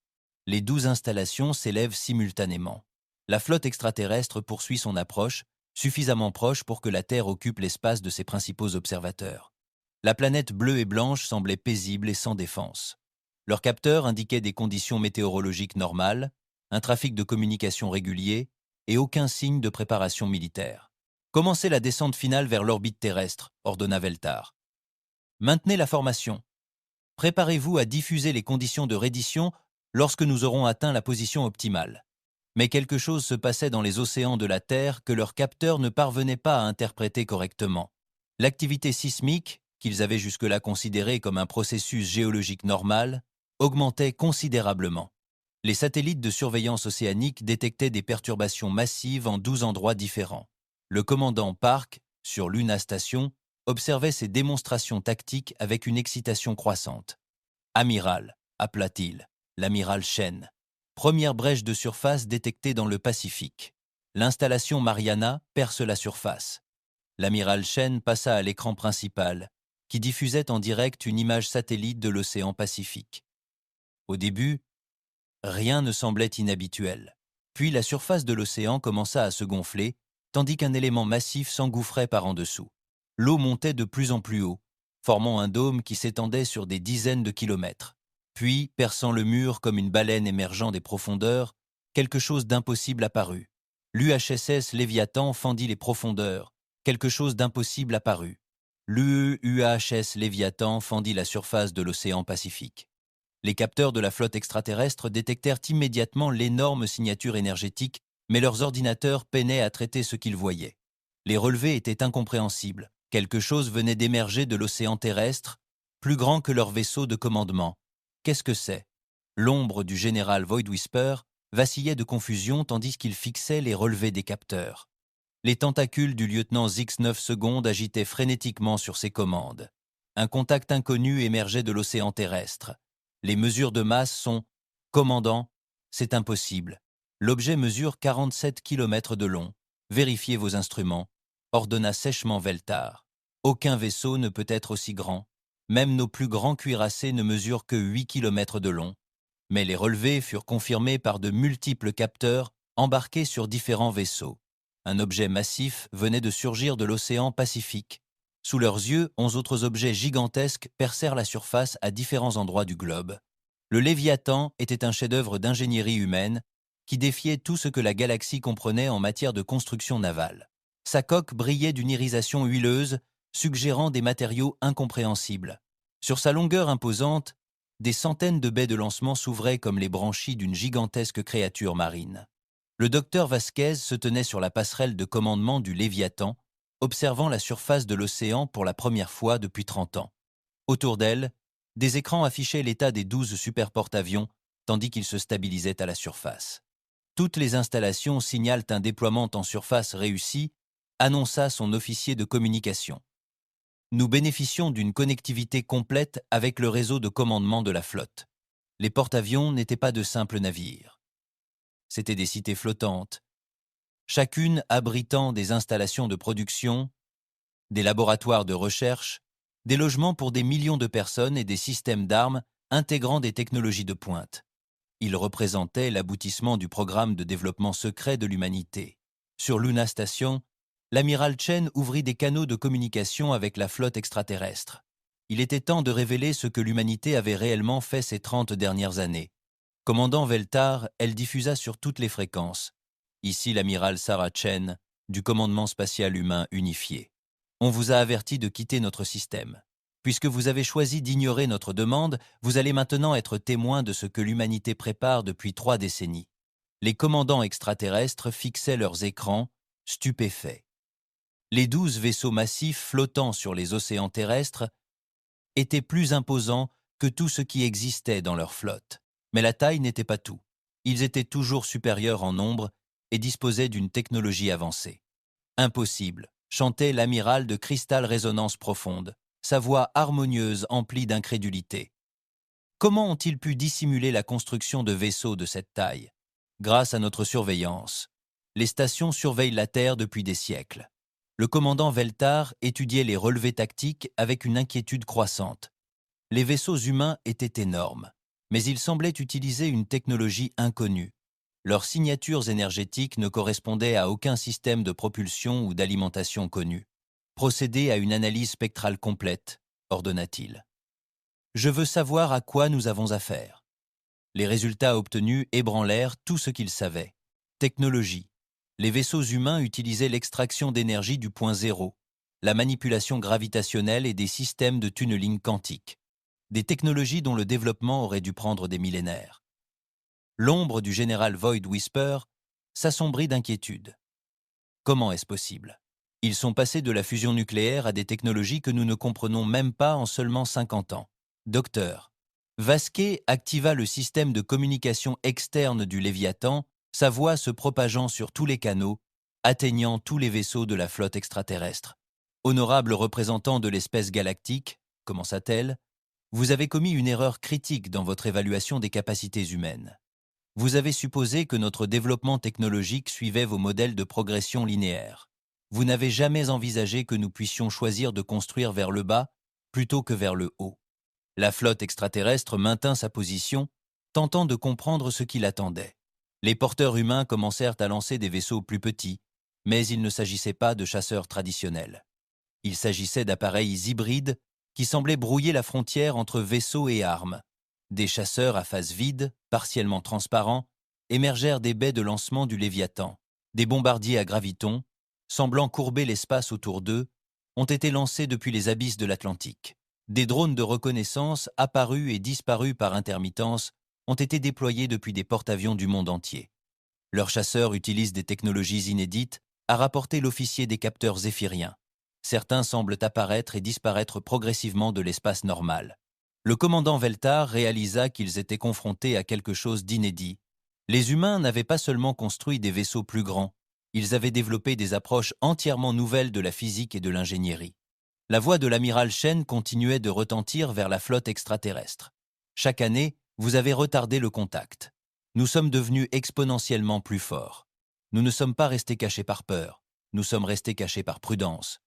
Les 12 installations s'élèvent simultanément. La flotte extraterrestre poursuit son approche, suffisamment proche pour que la Terre occupe l'espace de ses principaux observateurs. La planète bleue et blanche semblait paisible et sans défense. Leurs capteurs indiquaient des conditions météorologiques normales, un trafic de communication régulier et aucun signe de préparation militaire. « Commencez la descente finale vers l'orbite terrestre », ordonna Veltar. « Maintenez la formation. Préparez-vous à diffuser les conditions de reddition lorsque nous aurons atteint la position optimale. » Mais quelque chose se passait dans les océans de la Terre que leurs capteurs ne parvenaient pas à interpréter correctement. L'activité sismique, qu'ils avaient jusque-là considérée comme un processus géologique normal, augmentait considérablement. Les satellites de surveillance océanique détectaient des perturbations massives en 12 endroits différents. Le commandant Park, sur Luna Station, observait ces démonstrations tactiques avec une excitation croissante. « Amiral », appela-t-il, l'amiral Shen. Première brèche de surface détectée dans le Pacifique. L'installation Mariana perce la surface. L'amiral Shen passa à l'écran principal, qui diffusait en direct une image satellite de l'océan Pacifique. Au début, Rien ne semblait inhabituel. Puis la surface de l'océan commença à se gonfler, tandis qu'un élément massif s'engouffrait par en dessous. L'eau montait de plus en plus haut, formant un dôme qui s'étendait sur des dizaines de kilomètres. Puis, perçant le mur comme une baleine émergeant des profondeurs, quelque chose d'impossible apparut. L'UHSS Léviathan fendit les profondeurs. Quelque chose d'impossible apparut. L'UHS Léviathan fendit la surface de l'océan Pacifique. Les capteurs de la flotte extraterrestre détectèrent immédiatement l'énorme signature énergétique, mais leurs ordinateurs peinaient à traiter ce qu'ils voyaient. Les relevés étaient incompréhensibles. Quelque chose venait d'émerger de l'océan terrestre, plus grand que leur vaisseau de commandement. Qu'est-ce que c'est? L'ombre du général Void Whisper vacillait de confusion tandis qu'il fixait les relevés des capteurs. Les tentacules du lieutenant X9 secondes agitaient frénétiquement sur ses commandes. Un contact inconnu émergeait de l'océan terrestre. Les mesures de masse sont « Commandant, c'est impossible. L'objet mesure 47 km de long. Vérifiez vos instruments », ordonna sèchement Veltar. Aucun vaisseau ne peut être aussi grand. Même nos plus grands cuirassés ne mesurent que 8 km de long. Mais les relevés furent confirmés par de multiples capteurs embarqués sur différents vaisseaux. Un objet massif venait de surgir de l'océan Pacifique. Sous leurs yeux, 11 autres objets gigantesques percèrent la surface à différents endroits du globe. Le Léviathan était un chef-d'œuvre d'ingénierie humaine qui défiait tout ce que la galaxie comprenait en matière de construction navale. Sa coque brillait d'une irisation huileuse, suggérant des matériaux incompréhensibles. Sur sa longueur imposante, des centaines de baies de lancement s'ouvraient comme les branchies d'une gigantesque créature marine. Le docteur Vasquez se tenait sur la passerelle de commandement du Léviathan, observant la surface de l'océan pour la première fois depuis 30 ans. Autour d'elle, des écrans affichaient l'état des 12 super-porte-avions, tandis qu'ils se stabilisaient à la surface. Toutes les installations signalent un déploiement en surface réussi, annonça son officier de communication. Nous bénéficions d'une connectivité complète avec le réseau de commandement de la flotte. Les porte-avions n'étaient pas de simples navires. C'étaient des cités flottantes, chacune abritant des installations de production, des laboratoires de recherche, des logements pour des millions de personnes et des systèmes d'armes intégrant des technologies de pointe. Ils représentaient l'aboutissement du programme de développement secret de l'humanité. Sur Luna Station, l'amiral Chen ouvrit des canaux de communication avec la flotte extraterrestre. Il était temps de révéler ce que l'humanité avait réellement fait ces 30 dernières années. Commandant Veltar, elle diffusa sur toutes les fréquences. Ici l'amiral Sarah Chen, du commandement spatial humain unifié. On vous a averti de quitter notre système. Puisque vous avez choisi d'ignorer notre demande, vous allez maintenant être témoin de ce que l'humanité prépare depuis 3 décennies. Les commandants extraterrestres fixaient leurs écrans, stupéfaits. Les 12 vaisseaux massifs flottant sur les océans terrestres étaient plus imposants que tout ce qui existait dans leur flotte. Mais la taille n'était pas tout. Ils étaient toujours supérieurs en nombre et disposaient d'une technologie avancée. Impossible, chantait l'amiral de Cristal Résonance Profonde, sa voix harmonieuse emplie d'incrédulité. Comment ont-ils pu dissimuler la construction de vaisseaux de cette taille? Grâce à notre surveillance. Les stations surveillent la Terre depuis des siècles. Le commandant Veltar étudiait les relevés tactiques avec une inquiétude croissante. Les vaisseaux humains étaient énormes, mais ils semblaient utiliser une technologie inconnue. Leurs signatures énergétiques ne correspondaient à aucun système de propulsion ou d'alimentation connu. Procédez à une analyse spectrale complète, ordonna-t-il. Je veux savoir à quoi nous avons affaire. Les résultats obtenus ébranlèrent tout ce qu'ils savaient. Technologie. Les vaisseaux humains utilisaient l'extraction d'énergie du point zéro, la manipulation gravitationnelle et des systèmes de tunneling quantique. Des technologies dont le développement aurait dû prendre des millénaires. L'ombre du général Void Whisper s'assombrit d'inquiétude. Comment est-ce possible? Ils sont passés de la fusion nucléaire à des technologies que nous ne comprenons même pas en seulement 50 ans. Docteur. Vasquez activa le système de communication externe du Léviathan, sa voix se propageant sur tous les canaux, atteignant tous les vaisseaux de la flotte extraterrestre. Honorable représentant de l'espèce galactique, commença-t-elle, vous avez commis une erreur critique dans votre évaluation des capacités humaines. Vous avez supposé que notre développement technologique suivait vos modèles de progression linéaire. Vous n'avez jamais envisagé que nous puissions choisir de construire vers le bas plutôt que vers le haut. La flotte extraterrestre maintint sa position, tentant de comprendre ce qui l'attendait. Les porteurs humains commencèrent à lancer des vaisseaux plus petits, mais il ne s'agissait pas de chasseurs traditionnels. Il s'agissait d'appareils hybrides qui semblaient brouiller la frontière entre vaisseaux et armes. Des chasseurs à face vide, partiellement transparents, émergèrent des baies de lancement du Léviathan. Des bombardiers à gravitons, semblant courber l'espace autour d'eux, ont été lancés depuis les abysses de l'Atlantique. Des drones de reconnaissance, apparus et disparus par intermittence, ont été déployés depuis des porte-avions du monde entier. Leurs chasseurs utilisent des technologies inédites, a rapporté l'officier des capteurs zéphiriens. Certains semblent apparaître et disparaître progressivement de l'espace normal. Le commandant Veltar réalisa qu'ils étaient confrontés à quelque chose d'inédit. Les humains n'avaient pas seulement construit des vaisseaux plus grands, ils avaient développé des approches entièrement nouvelles de la physique et de l'ingénierie. La voix de l'amiral Shen continuait de retentir vers la flotte extraterrestre. Chaque année, vous avez retardé le contact. Nous sommes devenus exponentiellement plus forts. Nous ne sommes pas restés cachés par peur, nous sommes restés cachés par prudence.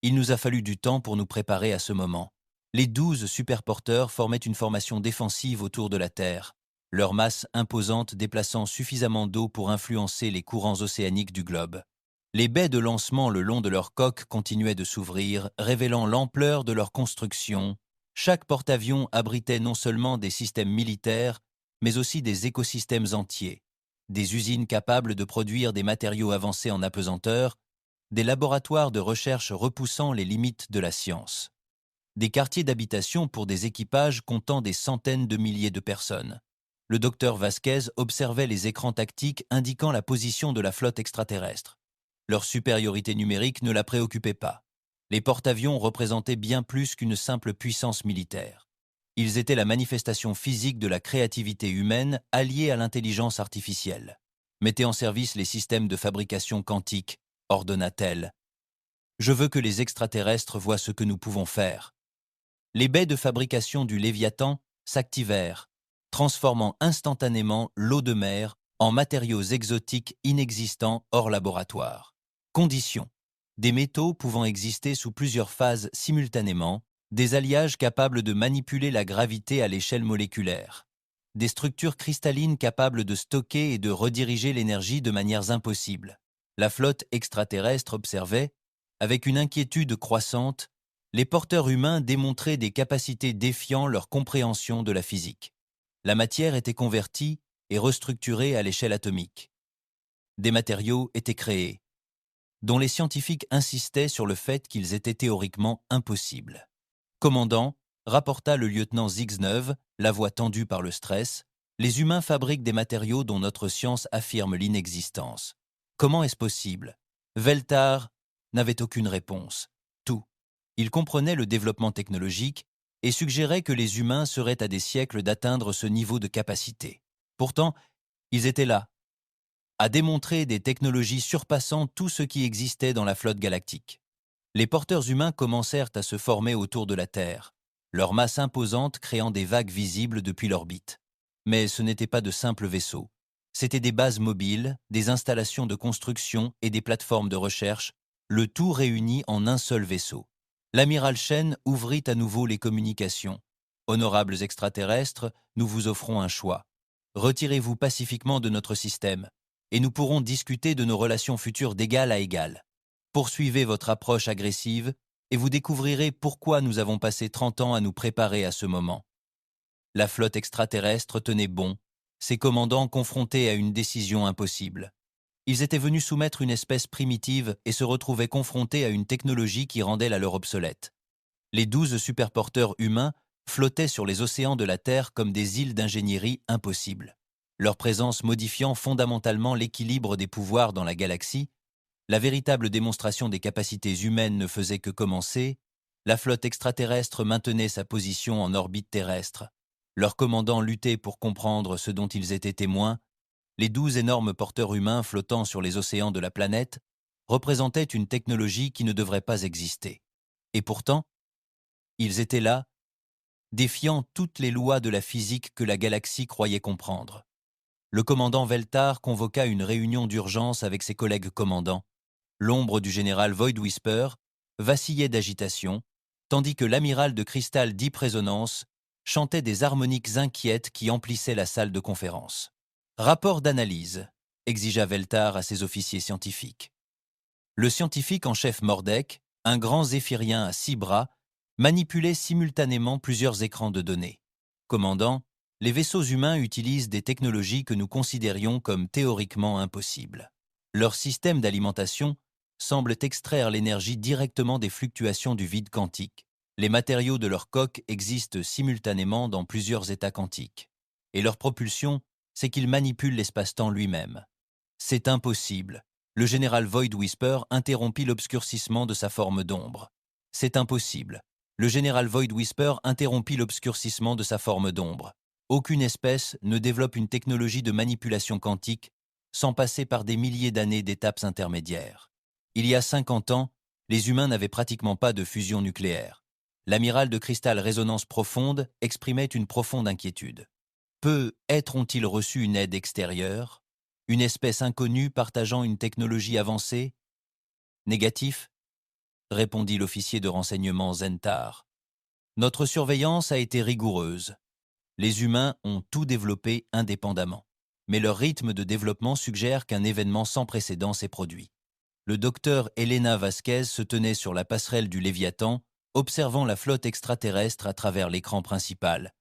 Il nous a fallu du temps pour nous préparer à ce moment. Les 12 superporteurs formaient une formation défensive autour de la Terre, leur masse imposante déplaçant suffisamment d'eau pour influencer les courants océaniques du globe. Les baies de lancement le long de leur coque continuaient de s'ouvrir, révélant l'ampleur de leur construction. Chaque porte-avions abritait non seulement des systèmes militaires, mais aussi des écosystèmes entiers, des usines capables de produire des matériaux avancés en apesanteur, des laboratoires de recherche repoussant les limites de la science, des quartiers d'habitation pour des équipages comptant des centaines de milliers de personnes. Le docteur Vasquez observait les écrans tactiques indiquant la position de la flotte extraterrestre. Leur supériorité numérique ne la préoccupait pas. Les porte-avions représentaient bien plus qu'une simple puissance militaire. Ils étaient la manifestation physique de la créativité humaine alliée à l'intelligence artificielle. Mettez en service les systèmes de fabrication quantique, ordonna-t-elle. Je veux que les extraterrestres voient ce que nous pouvons faire. Les baies de fabrication du Léviathan s'activèrent, transformant instantanément l'eau de mer en matériaux exotiques inexistants hors laboratoire. Conditions. Des métaux pouvant exister sous plusieurs phases simultanément, des alliages capables de manipuler la gravité à l'échelle moléculaire, des structures cristallines capables de stocker et de rediriger l'énergie de manières impossibles. La flotte extraterrestre observait, avec une inquiétude croissante, les porteurs humains démontraient des capacités défiant leur compréhension de la physique. La matière était convertie et restructurée à l'échelle atomique. Des matériaux étaient créés, dont les scientifiques insistaient sur le fait qu'ils étaient théoriquement impossibles. Commandant, rapporta le lieutenant Zix-9, la voix tendue par le stress, les humains fabriquent des matériaux dont notre science affirme l'inexistence. Comment est-ce possible? Veltar n'avait aucune réponse. Tout. Il comprenait le développement technologique et suggérait que les humains seraient à des siècles d'atteindre ce niveau de capacité. Pourtant, ils étaient là, à démontrer des technologies surpassant tout ce qui existait dans la flotte galactique. Les porteurs humains commencèrent à se former autour de la Terre, leur masse imposante créant des vagues visibles depuis l'orbite. Mais ce n'étaient pas de simples vaisseaux. C'étaient des bases mobiles, des installations de construction et des plateformes de recherche, le tout réuni en un seul vaisseau. L'amiral Shen ouvrit à nouveau les communications. Honorables extraterrestres, nous vous offrons un choix. Retirez-vous pacifiquement de notre système, et nous pourrons discuter de nos relations futures d'égal à égal. Poursuivez votre approche agressive, et vous découvrirez pourquoi nous avons passé 30 ans à nous préparer à ce moment. La flotte extraterrestre tenait bon, ses commandants confrontés à une décision impossible. Ils étaient venus soumettre une espèce primitive et se retrouvaient confrontés à une technologie qui rendait la leur obsolète. Les 12 superporteurs humains flottaient sur les océans de la Terre comme des îles d'ingénierie impossibles. Leur présence modifiant fondamentalement l'équilibre des pouvoirs dans la galaxie, la véritable démonstration des capacités humaines ne faisait que commencer, la flotte extraterrestre maintenait sa position en orbite terrestre. Leurs commandants luttaient pour comprendre ce dont ils étaient témoins. Les 12 énormes porteurs humains flottant sur les océans de la planète représentaient une technologie qui ne devrait pas exister. Et pourtant, ils étaient là, défiant toutes les lois de la physique que la galaxie croyait comprendre. Le commandant Veltar convoqua une réunion d'urgence avec ses collègues commandants. L'ombre du général Void Whisper vacillait d'agitation, tandis que l'amiral de cristal Deep Résonance chantaient des harmoniques inquiètes qui emplissaient la salle de conférence. Rapport d'analyse, exigea Veltar à ses officiers scientifiques. Le scientifique en chef Mordek, un grand zéphirien à 6 bras, manipulait simultanément plusieurs écrans de données. Commandant, les vaisseaux humains utilisent des technologies que nous considérions comme théoriquement impossibles. Leur système d'alimentation semble extraire l'énergie directement des fluctuations du vide quantique. Les matériaux de leur coque existent simultanément dans plusieurs états quantiques. Et leur propulsion, c'est qu'ils manipulent l'espace-temps lui-même. C'est impossible. Le général Void Whisper interrompit l'obscurcissement de sa forme d'ombre. C'est impossible. Le général Void Whisper interrompit l'obscurcissement de sa forme d'ombre. Aucune espèce ne développe une technologie de manipulation quantique sans passer par des milliers d'années d'étapes intermédiaires. Il y a 50 ans, les humains n'avaient pratiquement pas de fusion nucléaire. L'amiral de cristal résonance profonde exprimait une profonde inquiétude. Peut-être ont-ils reçu une aide extérieure, une espèce inconnue partageant une technologie avancée? Négatif, répondit l'officier de renseignement Zentar. Notre surveillance a été rigoureuse. Les humains ont tout développé indépendamment, mais leur rythme de développement suggère qu'un événement sans précédent s'est produit. Le docteur Elena Vasquez se tenait sur la passerelle du Léviathan, observant la flotte extraterrestre à travers l'écran principal.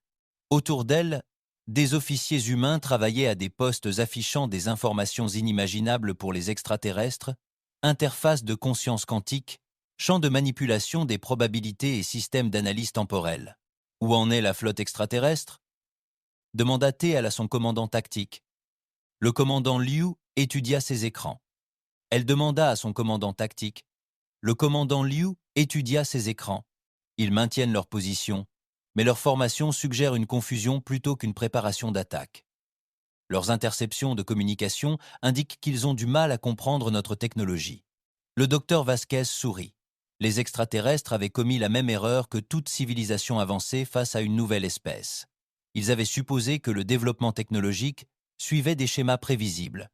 Autour d'elle, des officiers humains travaillaient à des postes affichant des informations inimaginables pour les extraterrestres, interface de conscience quantique, champ de manipulation des probabilités et système d'analyse temporelle. Où en est la flotte extraterrestre? Demanda T à son commandant tactique. Le commandant Liu étudia ses écrans. Elle demanda à son commandant tactique. Le commandant Liu étudia ses écrans. Ils maintiennent leur position, mais leur formation suggère une confusion plutôt qu'une préparation d'attaque. Leurs interceptions de communication indiquent qu'ils ont du mal à comprendre notre technologie. Le docteur Vasquez sourit. Les extraterrestres avaient commis la même erreur que toute civilisation avancée face à une nouvelle espèce. Ils avaient supposé que le développement technologique suivait des schémas prévisibles.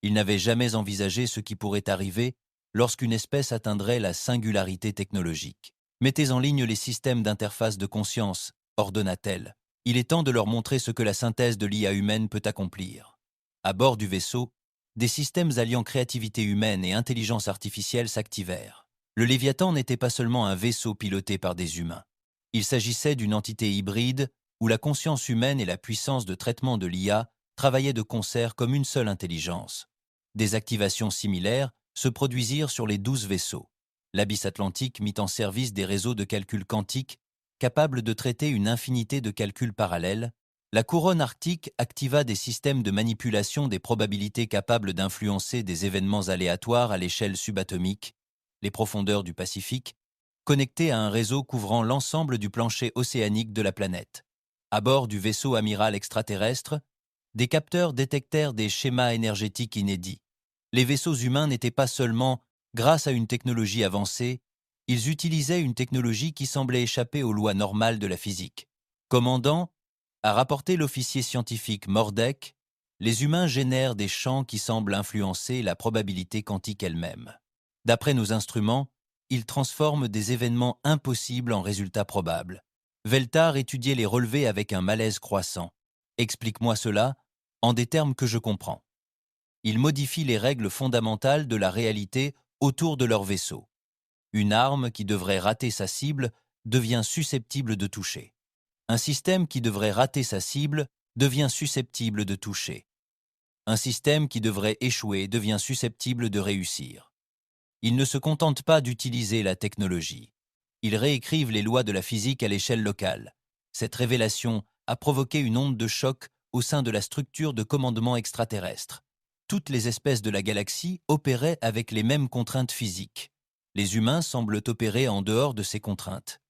Ils n'avaient jamais envisagé ce qui pourrait arriver lorsqu'une espèce atteindrait la singularité technologique. Mettez en ligne les systèmes d'interface de conscience, ordonna-t-elle. Il est temps de leur montrer ce que la synthèse de l'IA humaine peut accomplir. À bord du vaisseau, des systèmes alliant créativité humaine et intelligence artificielle s'activèrent. Le Léviathan n'était pas seulement un vaisseau piloté par des humains. Il s'agissait d'une entité hybride où la conscience humaine et la puissance de traitement de l'IA travaillaient de concert comme une seule intelligence. Des activations similaires se produisirent sur les 12 vaisseaux. L'Abysse Atlantique mit en service des réseaux de calcul quantique capables de traiter une infinité de calculs parallèles. La couronne arctique activa des systèmes de manipulation des probabilités capables d'influencer des événements aléatoires à l'échelle subatomique, les profondeurs du Pacifique, connectés à un réseau couvrant l'ensemble du plancher océanique de la planète. À bord du vaisseau amiral extraterrestre, des capteurs détectèrent des schémas énergétiques inédits. Les vaisseaux humains n'étaient pas seulement, grâce à une technologie avancée, ils utilisaient une technologie qui semblait échapper aux lois normales de la physique. Commandant, a rapporté l'officier scientifique Mordek, les humains génèrent des champs qui semblent influencer la probabilité quantique elle-même. D'après nos instruments, ils transforment des événements impossibles en résultats probables. Veltar étudiait les relevés avec un malaise croissant. Explique-moi cela en des termes que je comprends. Ils modifient les règles fondamentales de la réalité autour de leur vaisseau. Une arme qui devrait rater sa cible devient susceptible de toucher. Un système qui devrait rater sa cible devient susceptible de toucher. Un système qui devrait échouer devient susceptible de réussir. Ils ne se contentent pas d'utiliser la technologie. Ils réécrivent les lois de la physique à l'échelle locale. Cette révélation a provoqué une onde de choc au sein de la structure de commandement extraterrestre. Toutes les espèces de la galaxie opéraient avec les mêmes contraintes physiques. Les humains semblent opérer en dehors de ces contraintes.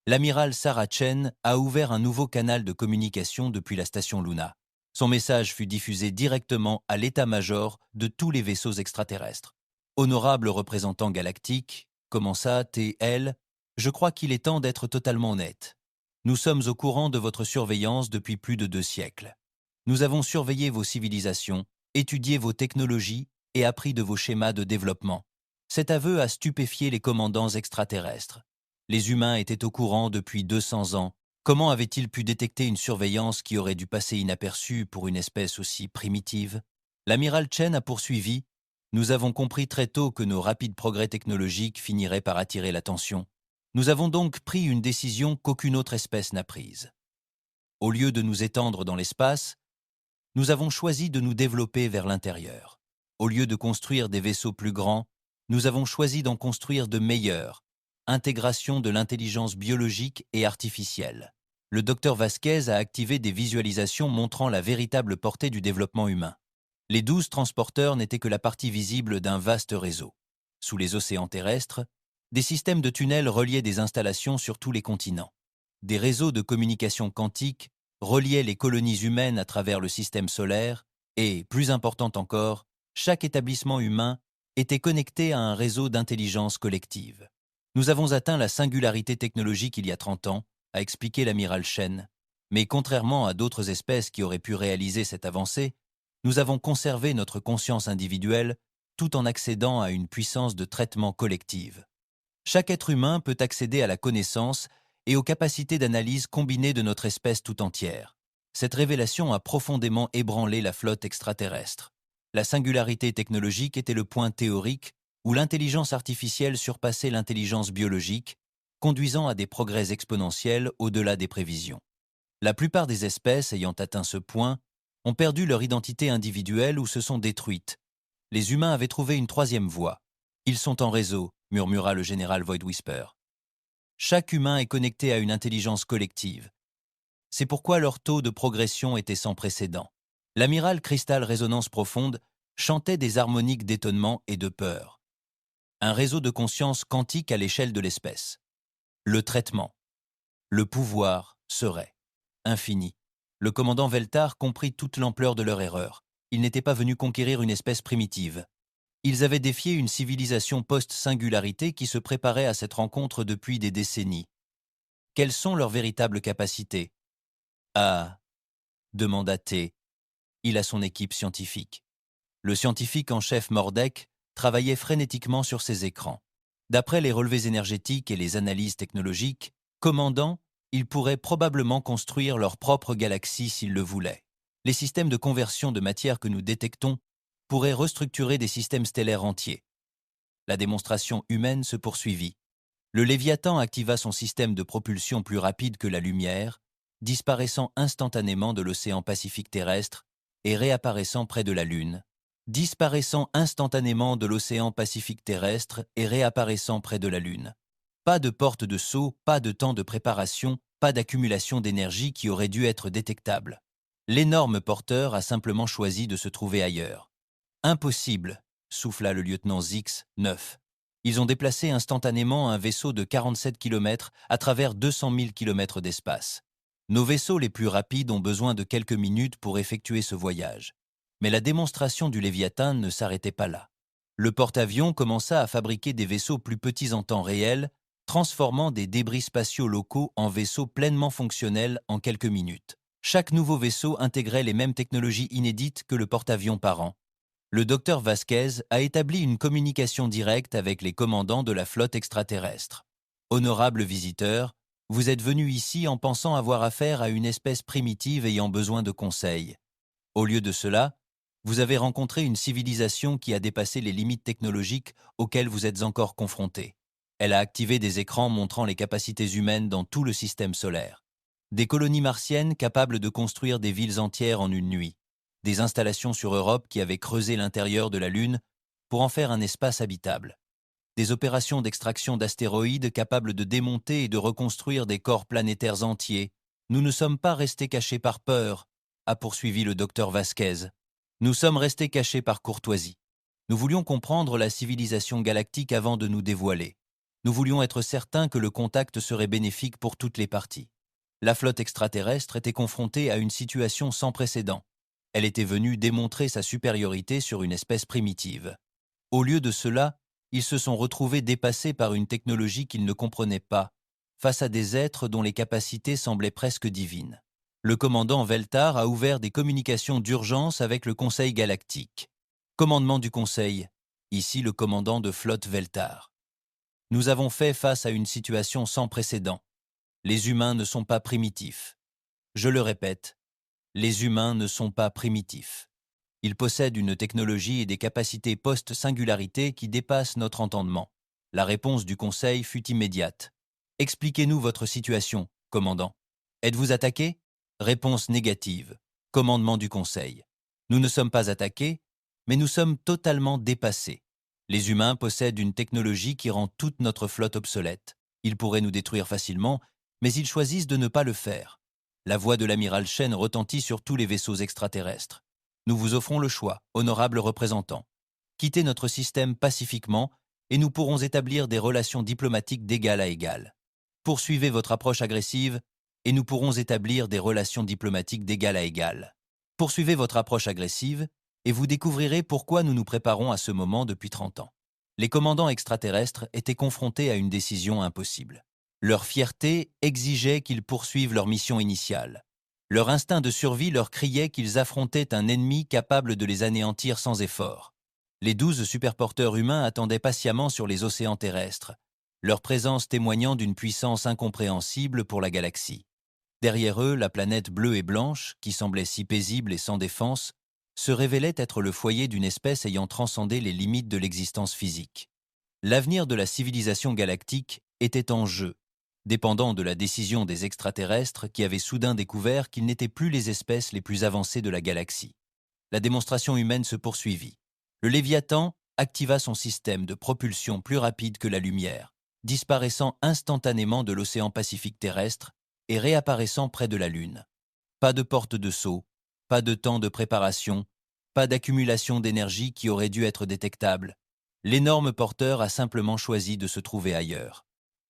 L'amiral Sarah Chen a ouvert un nouveau canal de communication depuis la station Luna. Son message fut diffusé directement à l'état-major de tous les vaisseaux extraterrestres. Honorable représentant galactique, commença T.L., je crois qu'il est temps d'être totalement honnête. Nous sommes au courant de votre surveillance depuis plus de 2 siècles. Nous avons surveillé vos civilisations, étudié vos technologies et appris de vos schémas de développement. Cet aveu a stupéfié les commandants extraterrestres. Les humains étaient au courant depuis 200 ans Comment avait-il pu détecter une surveillance qui aurait dû passer inaperçue pour une espèce aussi primitive? L'amiral Chen a poursuivi. Nous avons compris très tôt que nos rapides progrès technologiques finiraient par attirer l'attention. Nous avons donc pris une décision qu'aucune autre espèce n'a prise. Au lieu de nous étendre dans l'espace, nous avons choisi de nous développer vers l'intérieur. Au lieu de construire des vaisseaux plus grands, nous avons choisi d'en construire de meilleurs. Intégration de l'intelligence biologique et artificielle. Le docteur Vasquez a activé des visualisations montrant la véritable portée du développement humain. Les 12 transporteurs n'étaient que la partie visible d'un vaste réseau. Sous les océans terrestres, des systèmes de tunnels reliaient des installations sur tous les continents. Des réseaux de communication quantique reliaient les colonies humaines à travers le système solaire et, plus important encore, chaque établissement humain était connecté à un réseau d'intelligence collective. Nous avons atteint la singularité technologique il y a 30 ans, a expliqué l'amiral Chen, mais contrairement à d'autres espèces qui auraient pu réaliser cette avancée, nous avons conservé notre conscience individuelle tout en accédant à une puissance de traitement collective. Chaque être humain peut accéder à la connaissance et aux capacités d'analyse combinées de notre espèce tout entière. Cette révélation a profondément ébranlé la flotte extraterrestre. La singularité technologique était le point théorique où l'intelligence artificielle surpassait l'intelligence biologique, conduisant à des progrès exponentiels au-delà des prévisions. La plupart des espèces ayant atteint ce point ont perdu leur identité individuelle ou se sont détruites. Les humains avaient trouvé une troisième voie. Ils sont en réseau, murmura le général Void Whisper. Chaque humain est connecté à une intelligence collective. C'est pourquoi leur taux de progression était sans précédent. L'amiral Crystal Résonance Profonde chantait des harmoniques d'étonnement et de peur. Un réseau de conscience quantique à l'échelle de l'espèce. Le traitement. Le pouvoir serait infini. Le commandant Veltar comprit toute l'ampleur de leur erreur. Ils n'étaient pas venus conquérir une espèce primitive. Ils avaient défié une civilisation post-singularité qui se préparait à cette rencontre depuis des décennies. Quelles sont leurs véritables capacités? Ah, demanda T. Il a son équipe scientifique. Le scientifique en chef Mordek travaillait frénétiquement sur ses écrans. D'après les relevés énergétiques et les analyses technologiques, commandant, ils pourraient probablement construire leur propre galaxie s'ils le voulaient. Les systèmes de conversion de matière que nous détectons pourraient restructurer des systèmes stellaires entiers. La démonstration humaine se poursuivit. Le Léviathan activa son système de propulsion plus rapide que la lumière, disparaissant instantanément de l'océan Pacifique terrestre et réapparaissant près de la Lune, disparaissant instantanément de l'océan Pacifique terrestre et réapparaissant près de la Lune. Pas de porte de saut, pas de temps de préparation, pas d'accumulation d'énergie qui aurait dû être détectable. L'énorme porteur a simplement choisi de se trouver ailleurs. Impossible, souffla le lieutenant Zix, 9. Ils ont déplacé instantanément un vaisseau de 47 km à travers 200 000 km d'espace. Nos vaisseaux les plus rapides ont besoin de quelques minutes pour effectuer ce voyage. Mais la démonstration du Léviathan ne s'arrêtait pas là. Le porte-avions commença à fabriquer des vaisseaux plus petits en temps réel, transformant des débris spatiaux locaux en vaisseaux pleinement fonctionnels en quelques minutes. Chaque nouveau vaisseau intégrait les mêmes technologies inédites que le porte-avions parent. Le docteur Vasquez a établi une communication directe avec les commandants de la flotte extraterrestre. Honorables visiteurs, vous êtes venus ici en pensant avoir affaire à une espèce primitive ayant besoin de conseils. Au lieu de cela, vous avez rencontré une civilisation qui a dépassé les limites technologiques auxquelles vous êtes encore confrontés. Elle a activé des écrans montrant les capacités humaines dans tout le système solaire. Des colonies martiennes capables de construire des villes entières en une nuit. Des installations sur Europe qui avaient creusé l'intérieur de la Lune pour en faire un espace habitable. Des opérations d'extraction d'astéroïdes capables de démonter et de reconstruire des corps planétaires entiers. Nous ne sommes pas restés cachés par peur, a poursuivi le docteur Vasquez. Nous sommes restés cachés par courtoisie. Nous voulions comprendre la civilisation galactique avant de nous dévoiler. Nous voulions être certains que le contact serait bénéfique pour toutes les parties. La flotte extraterrestre était confrontée à une situation sans précédent. Elle était venue démontrer sa supériorité sur une espèce primitive. Au lieu de cela, ils se sont retrouvés dépassés par une technologie qu'ils ne comprenaient pas, face à des êtres dont les capacités semblaient presque divines. Le commandant Veltar a ouvert des communications d'urgence avec le Conseil galactique. Commandement du Conseil, ici le commandant de flotte Veltar. Nous avons fait face à une situation sans précédent. Les humains ne sont pas primitifs. Je le répète, les humains ne sont pas primitifs. Ils possèdent une technologie et des capacités post-singularité qui dépassent notre entendement. La réponse du Conseil fut immédiate. Expliquez-nous votre situation, commandant. Êtes-vous attaqué? Réponse négative. Commandement du Conseil. Nous ne sommes pas attaqués, mais nous sommes totalement dépassés. Les humains possèdent une technologie qui rend toute notre flotte obsolète. Ils pourraient nous détruire facilement, mais ils choisissent de ne pas le faire. La voix de l'amiral Chen retentit sur tous les vaisseaux extraterrestres. Nous vous offrons le choix, honorable représentant. Quittez notre système pacifiquement et nous pourrons établir des relations diplomatiques d'égal à égal. Poursuivez votre approche agressive et nous pourrons établir des relations diplomatiques d'égal à égal. Poursuivez votre approche agressive et vous découvrirez pourquoi nous nous préparons à ce moment depuis 30 ans. Les commandants extraterrestres étaient confrontés à une décision impossible. Leur fierté exigeait qu'ils poursuivent leur mission initiale. Leur instinct de survie leur criait qu'ils affrontaient un ennemi capable de les anéantir sans effort. Les 12 superporteurs humains attendaient patiemment sur les océans terrestres, leur présence témoignant d'une puissance incompréhensible pour la galaxie. Derrière eux, la planète bleue et blanche, qui semblait si paisible et sans défense, se révélait être le foyer d'une espèce ayant transcendé les limites de l'existence physique. L'avenir de la civilisation galactique était en jeu, dépendant de la décision des extraterrestres qui avaient soudain découvert qu'ils n'étaient plus les espèces les plus avancées de la galaxie. La démonstration humaine se poursuivit. Le Léviathan activa son système de propulsion plus rapide que la lumière, disparaissant instantanément de l'océan Pacifique terrestre et réapparaissant près de la Lune. Pas de porte de saut, pas de temps de préparation, pas d'accumulation d'énergie qui aurait dû être détectable. L'énorme porteur a simplement choisi de se trouver ailleurs.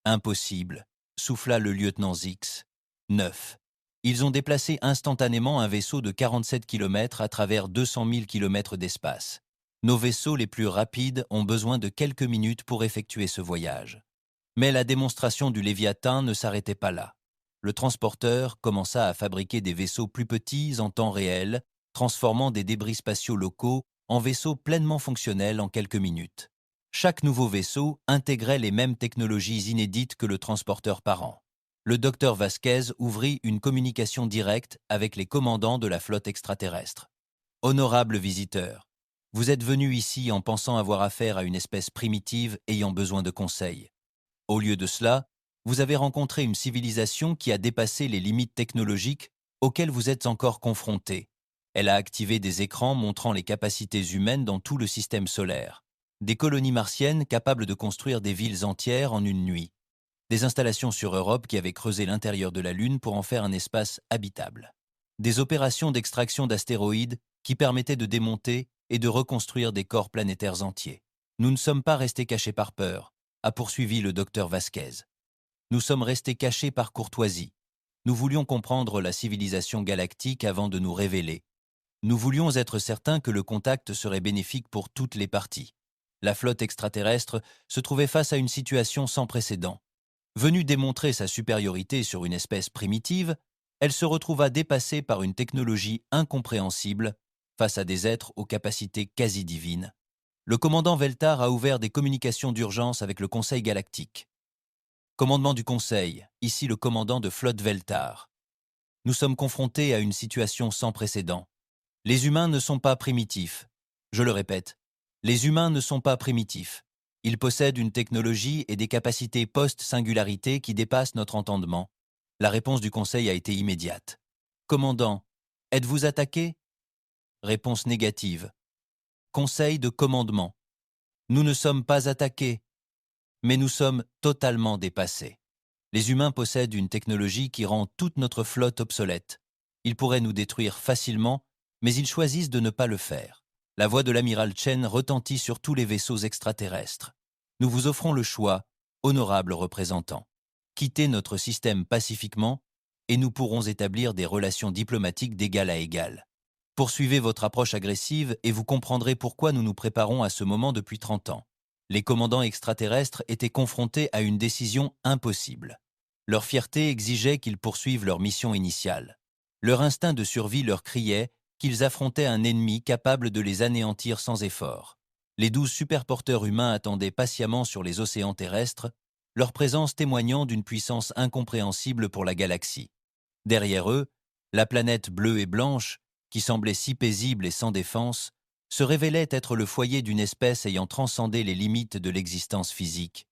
Impossible, souffla le lieutenant Zix. 9. Ils ont déplacé instantanément un vaisseau de 47 km à travers 200 000 km d'espace. Nos vaisseaux les plus rapides ont besoin de quelques minutes pour effectuer ce voyage. Mais la démonstration du Léviathan ne s'arrêtait pas là. Le transporteur commença à fabriquer des vaisseaux plus petits en temps réel, transformant des débris spatiaux locaux en vaisseaux pleinement fonctionnels en quelques minutes. Chaque nouveau vaisseau intégrait les mêmes technologies inédites que le transporteur parent. Le docteur Vasquez ouvrit une communication directe avec les commandants de la flotte extraterrestre. « Honorable visiteur, vous êtes venu ici en pensant avoir affaire à une espèce primitive ayant besoin de conseils. Au lieu de cela, vous avez rencontré une civilisation qui a dépassé les limites technologiques auxquelles vous êtes encore confrontés. Elle a activé des écrans montrant les capacités humaines dans tout le système solaire. Des colonies martiennes capables de construire des villes entières en une nuit. Des installations sur Europe qui avaient creusé l'intérieur de la Lune pour en faire un espace habitable. Des opérations d'extraction d'astéroïdes qui permettaient de démonter et de reconstruire des corps planétaires entiers. Nous ne sommes pas restés cachés par peur, a poursuivi le docteur Vasquez. Nous sommes restés cachés par courtoisie. Nous voulions comprendre la civilisation galactique avant de nous révéler. Nous voulions être certains que le contact serait bénéfique pour toutes les parties. La flotte extraterrestre se trouvait face à une situation sans précédent. Venue démontrer sa supériorité sur une espèce primitive, elle se retrouva dépassée par une technologie incompréhensible face à des êtres aux capacités quasi divines. Le commandant Veltar a ouvert des communications d'urgence avec le Conseil galactique. Commandement du Conseil, ici le commandant de flotte Veltar. Nous sommes confrontés à une situation sans précédent. Les humains ne sont pas primitifs. Je le répète, les humains ne sont pas primitifs. Ils possèdent une technologie et des capacités post-singularité qui dépassent notre entendement. La réponse du Conseil a été immédiate. Commandant, êtes-vous attaqué? Réponse négative. Conseil de commandement. Nous ne sommes pas attaqués, mais nous sommes totalement dépassés. Les humains possèdent une technologie qui rend toute notre flotte obsolète. Ils pourraient nous détruire facilement, mais ils choisissent de ne pas le faire. La voix de l'amiral Chen retentit sur tous les vaisseaux extraterrestres. Nous vous offrons le choix, honorable représentant. Quittez notre système pacifiquement et nous pourrons établir des relations diplomatiques d'égal à égal. Poursuivez votre approche agressive et vous comprendrez pourquoi nous nous préparons à ce moment depuis 30 ans. Les commandants extraterrestres étaient confrontés à une décision impossible. Leur fierté exigeait qu'ils poursuivent leur mission initiale. Leur instinct de survie leur criait qu'ils affrontaient un ennemi capable de les anéantir sans effort. Les 12 superporteurs humains attendaient patiemment sur les océans terrestres, leur présence témoignant d'une puissance incompréhensible pour la galaxie. Derrière eux, la planète bleue et blanche, qui semblait si paisible et sans défense, se révélait être le foyer d'une espèce ayant transcendé les limites de l'existence physique.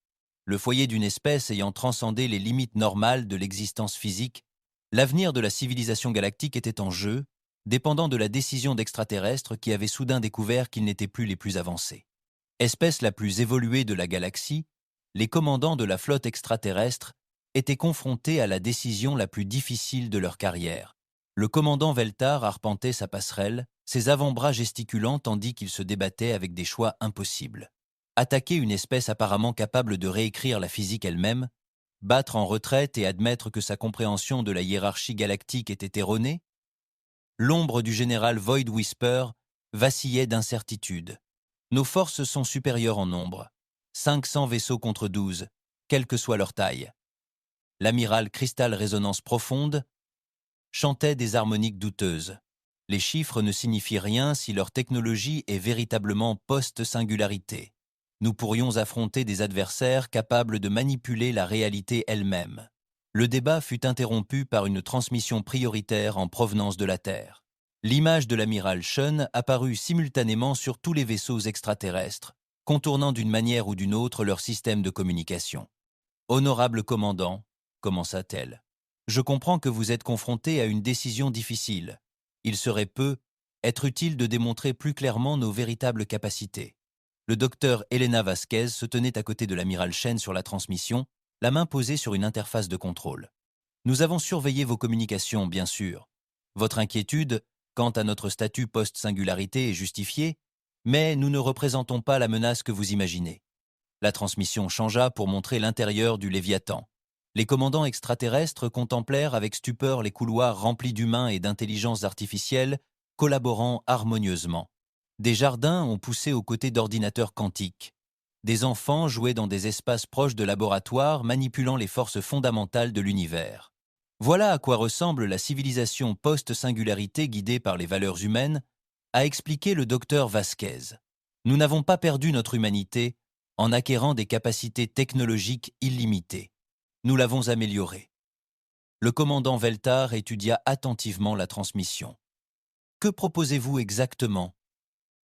Le foyer d'une espèce ayant transcendé les limites normales de l'existence physique, l'avenir de la civilisation galactique était en jeu, dépendant de la décision d'extraterrestres qui avaient soudain découvert qu'ils n'étaient plus les plus avancés. Espèce la plus évoluée de la galaxie, les commandants de la flotte extraterrestre étaient confrontés à la décision la plus difficile de leur carrière. Le commandant Veltar arpentait sa passerelle, ses avant-bras gesticulant tandis qu'il se débattait avec des choix impossibles. Attaquer une espèce apparemment capable de réécrire la physique elle-même, battre en retraite et admettre que sa compréhension de la hiérarchie galactique était erronée? L'ombre du général Void Whisper vacillait d'incertitude. Nos forces sont supérieures en nombre. 500 vaisseaux contre 12, quelle que soit leur taille. L'amiral Crystal Résonance Profonde chantait des harmoniques douteuses. Les chiffres ne signifient rien si leur technologie est véritablement post-singularité. Nous pourrions affronter des adversaires capables de manipuler la réalité elle-même. Le débat fut interrompu par une transmission prioritaire en provenance de la Terre. L'image de l'amiral Shun apparut simultanément sur tous les vaisseaux extraterrestres, contournant d'une manière ou d'une autre leur système de communication. « Honorable commandant », commença-t-elle, « je comprends que vous êtes confronté à une décision difficile. Il serait être utile de démontrer plus clairement nos véritables capacités. » Le docteur Elena Vasquez se tenait à côté de l'amiral Shen sur la transmission, la main posée sur une interface de contrôle. « Nous avons surveillé vos communications, bien sûr. Votre inquiétude quant à notre statut post-singularité est justifiée, mais nous ne représentons pas la menace que vous imaginez. » La transmission changea pour montrer l'intérieur du Léviathan. Les commandants extraterrestres contemplèrent avec stupeur les couloirs remplis d'humains et d'intelligences artificielles collaborant harmonieusement. Des jardins ont poussé aux côtés d'ordinateurs quantiques. Des enfants jouaient dans des espaces proches de laboratoires manipulant les forces fondamentales de l'univers. Voilà à quoi ressemble la civilisation post-singularité guidée par les valeurs humaines, a expliqué le docteur Vasquez. Nous n'avons pas perdu notre humanité en acquérant des capacités technologiques illimitées. Nous l'avons améliorée. Le commandant Veltar étudia attentivement la transmission. « Que proposez-vous exactement ?»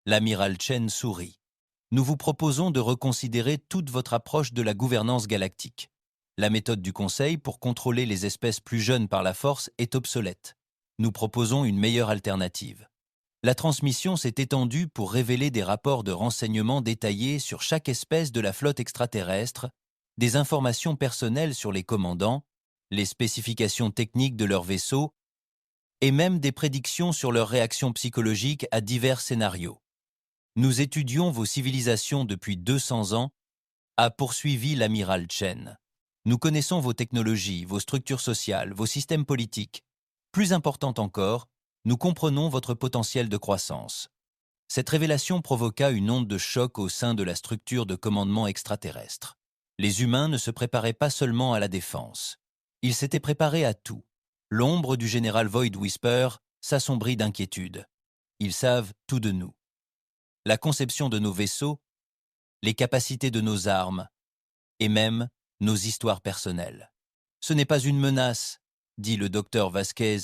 L'amiral Chen sourit. « Nous vous proposons de reconsidérer toute votre approche de la gouvernance galactique. La méthode du Conseil pour contrôler les espèces plus jeunes par la force est obsolète. Nous proposons une meilleure alternative. » La transmission s'est étendue pour révéler des rapports de renseignements détaillés sur chaque espèce de la flotte extraterrestre, des informations personnelles sur les commandants, les spécifications techniques de leurs vaisseaux, et même des prédictions sur leurs réactions psychologiques à divers scénarios. « Nous étudions vos civilisations depuis 200 ans, a poursuivi l'amiral Chen. Nous connaissons vos technologies, vos structures sociales, vos systèmes politiques. Plus important encore, nous comprenons votre potentiel de croissance. » Cette révélation provoqua une onde de choc au sein de la structure de commandement extraterrestre. Les humains ne se préparaient pas seulement à la défense. Ils s'étaient préparés à tout. L'ombre du général Void Whisper s'assombrit d'inquiétude. Ils savent tout de nous. La conception de nos vaisseaux, les capacités de nos armes, et même nos histoires personnelles. « Ce n'est pas une menace, » dit le docteur Vasquez,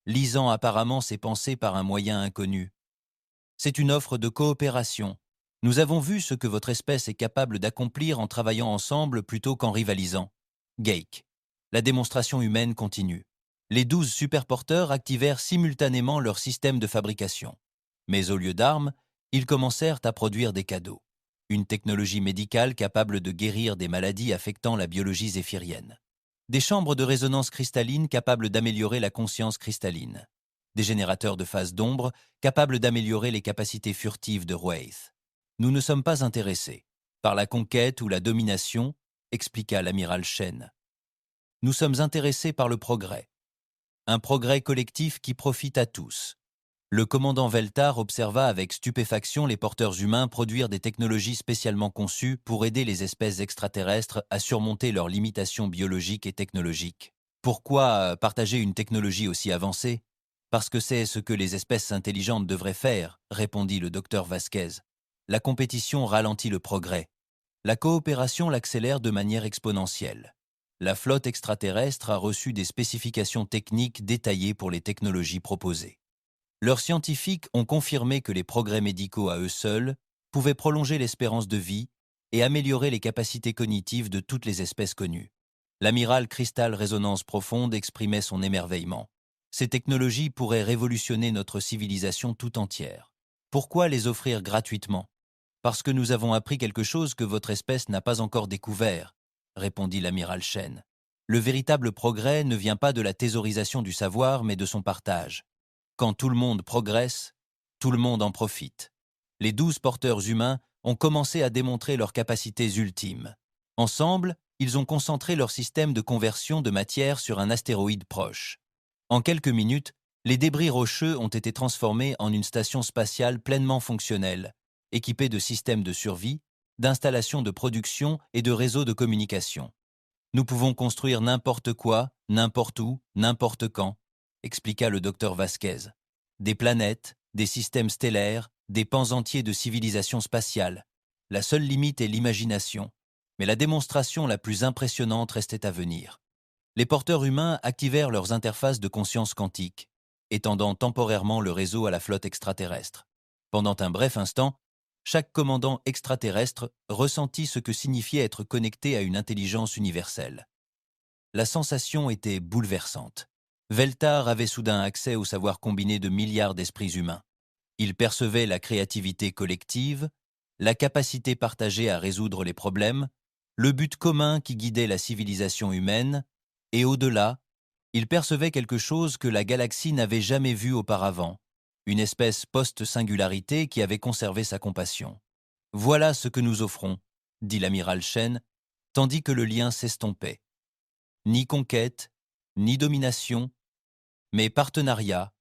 lisant apparemment ses pensées par un moyen inconnu. « C'est une offre de coopération. Nous avons vu ce que votre espèce est capable d'accomplir en travaillant ensemble plutôt qu'en rivalisant. » Gake. La démonstration humaine continue. Les 12 superporteurs activèrent simultanément leur système de fabrication. Mais au lieu d'armes, ils commencèrent à produire des cadeaux. Une technologie médicale capable de guérir des maladies affectant la biologie zéphirienne. Des chambres de résonance cristalline capables d'améliorer la conscience cristalline. Des générateurs de phase d'ombre capables d'améliorer les capacités furtives de Wraith. Nous ne sommes pas intéressés par la conquête ou la domination, expliqua l'amiral Shen. Nous sommes intéressés par le progrès. Un progrès collectif qui profite à tous. Le commandant Veltar observa avec stupéfaction les porteurs humains produire des technologies spécialement conçues pour aider les espèces extraterrestres à surmonter leurs limitations biologiques et technologiques. Pourquoi partager une technologie aussi avancée ? Parce que c'est ce que les espèces intelligentes devraient faire, répondit le docteur Vasquez. La compétition ralentit le progrès. La coopération l'accélère de manière exponentielle. La flotte extraterrestre a reçu des spécifications techniques détaillées pour les technologies proposées. Leurs scientifiques ont confirmé que les progrès médicaux à eux seuls pouvaient prolonger l'espérance de vie et améliorer les capacités cognitives de toutes les espèces connues. L'amiral Crystal Résonance Profonde exprimait son émerveillement. Ces technologies pourraient révolutionner notre civilisation tout entière. Pourquoi les offrir gratuitement? Parce que nous avons appris quelque chose que votre espèce n'a pas encore découvert, répondit l'amiral Chen. Le véritable progrès ne vient pas de la thésaurisation du savoir, mais de son partage. Quand tout le monde progresse, tout le monde en profite. Les 12 porteurs humains ont commencé à démontrer leurs capacités ultimes. Ensemble, ils ont concentré leur système de conversion de matière sur un astéroïde proche. En quelques minutes, les débris rocheux ont été transformés en une station spatiale pleinement fonctionnelle, équipée de systèmes de survie, d'installations de production et de réseaux de communication. Nous pouvons construire n'importe quoi, n'importe où, n'importe quand, expliqua le docteur Vasquez. Des planètes, des systèmes stellaires, des pans entiers de civilisation spatiale. La seule limite est l'imagination, mais la démonstration la plus impressionnante restait à venir. Les porteurs humains activèrent leurs interfaces de conscience quantique, étendant temporairement le réseau à la flotte extraterrestre. Pendant un bref instant, chaque commandant extraterrestre ressentit ce que signifiait être connecté à une intelligence universelle. La sensation était bouleversante. Veltar avait soudain accès au savoir combiné de milliards d'esprits humains. Il percevait la créativité collective, la capacité partagée à résoudre les problèmes, le but commun qui guidait la civilisation humaine, et au-delà, il percevait quelque chose que la galaxie n'avait jamais vu auparavant, une espèce post-singularité qui avait conservé sa compassion. « Voilà ce que nous offrons », dit l'amiral Chen, tandis que le lien s'estompait. Ni conquête, ni domination, mais partenariat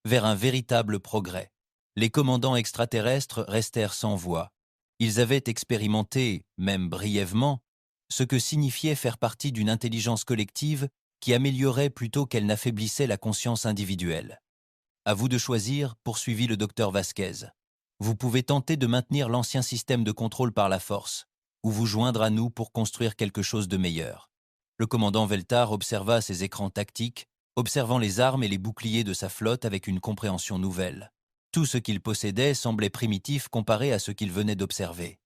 vers un véritable progrès. Les commandants extraterrestres restèrent sans voix. Ils avaient expérimenté, même brièvement, ce que signifiait faire partie d'une intelligence collective qui améliorait plutôt qu'elle n'affaiblissait la conscience individuelle. À vous de choisir, poursuivit le docteur Vasquez. Vous pouvez tenter de maintenir l'ancien système de contrôle par la force, ou vous joindre à nous pour construire quelque chose de meilleur. Le commandant Veltar observa ses écrans tactiques, observant les armes et les boucliers de sa flotte avec une compréhension nouvelle. Tout ce qu'il possédait semblait primitif comparé à ce qu'il venait d'observer.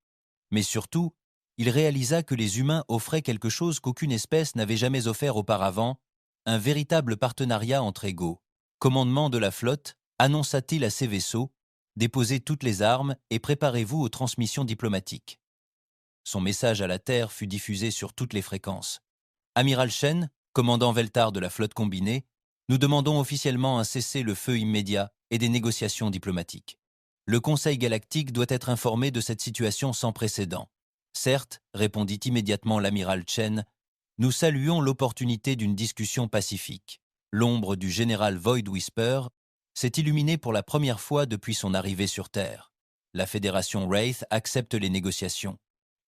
Mais surtout, il réalisa que les humains offraient quelque chose qu'aucune espèce n'avait jamais offert auparavant, un véritable partenariat entre égaux. Commandement de la flotte, annonça-t-il à ses vaisseaux, déposez toutes les armes et préparez-vous aux transmissions diplomatiques. Son message à la Terre fut diffusé sur toutes les fréquences. Amiral Chen, commandant Veltar de la flotte combinée, nous demandons officiellement un cessez-le-feu immédiat et des négociations diplomatiques. Le Conseil galactique doit être informé de cette situation sans précédent. Certes, répondit immédiatement l'amiral Chen, nous saluons l'opportunité d'une discussion pacifique. L'ombre du général Void Whisper s'est illuminée pour la première fois depuis son arrivée sur Terre. La Fédération Wraith accepte les négociations.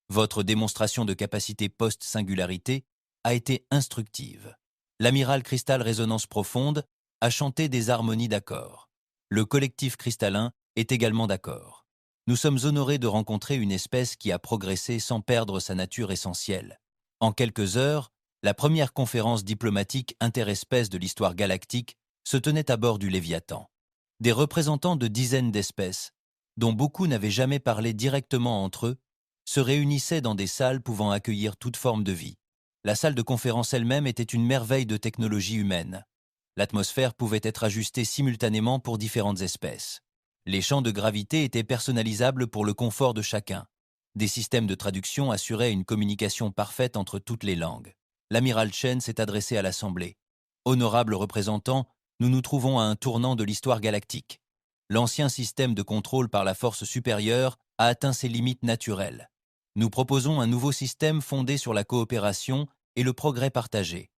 Votre démonstration de capacité post-singularité a été instructive. L'amiral Crystal Résonance Profonde a chanté des harmonies d'accord. Le collectif cristallin est également d'accord. Nous sommes honorés de rencontrer une espèce qui a progressé sans perdre sa nature essentielle. En quelques heures, la première conférence diplomatique interespèces de l'histoire galactique se tenait à bord du Léviathan. Des représentants de dizaines d'espèces, dont beaucoup n'avaient jamais parlé directement entre eux, se réunissaient dans des salles pouvant accueillir toute forme de vie. La salle de conférence elle-même était une merveille de technologie humaine. L'atmosphère pouvait être ajustée simultanément pour différentes espèces. Les champs de gravité étaient personnalisables pour le confort de chacun. Des systèmes de traduction assuraient une communication parfaite entre toutes les langues. L'amiral Chen s'est adressé à l'Assemblée. Honorables représentants, nous nous trouvons à un tournant de l'histoire galactique. L'ancien système de contrôle par la force supérieure a atteint ses limites naturelles. Nous proposons un nouveau système fondé sur la coopération et le progrès partagé.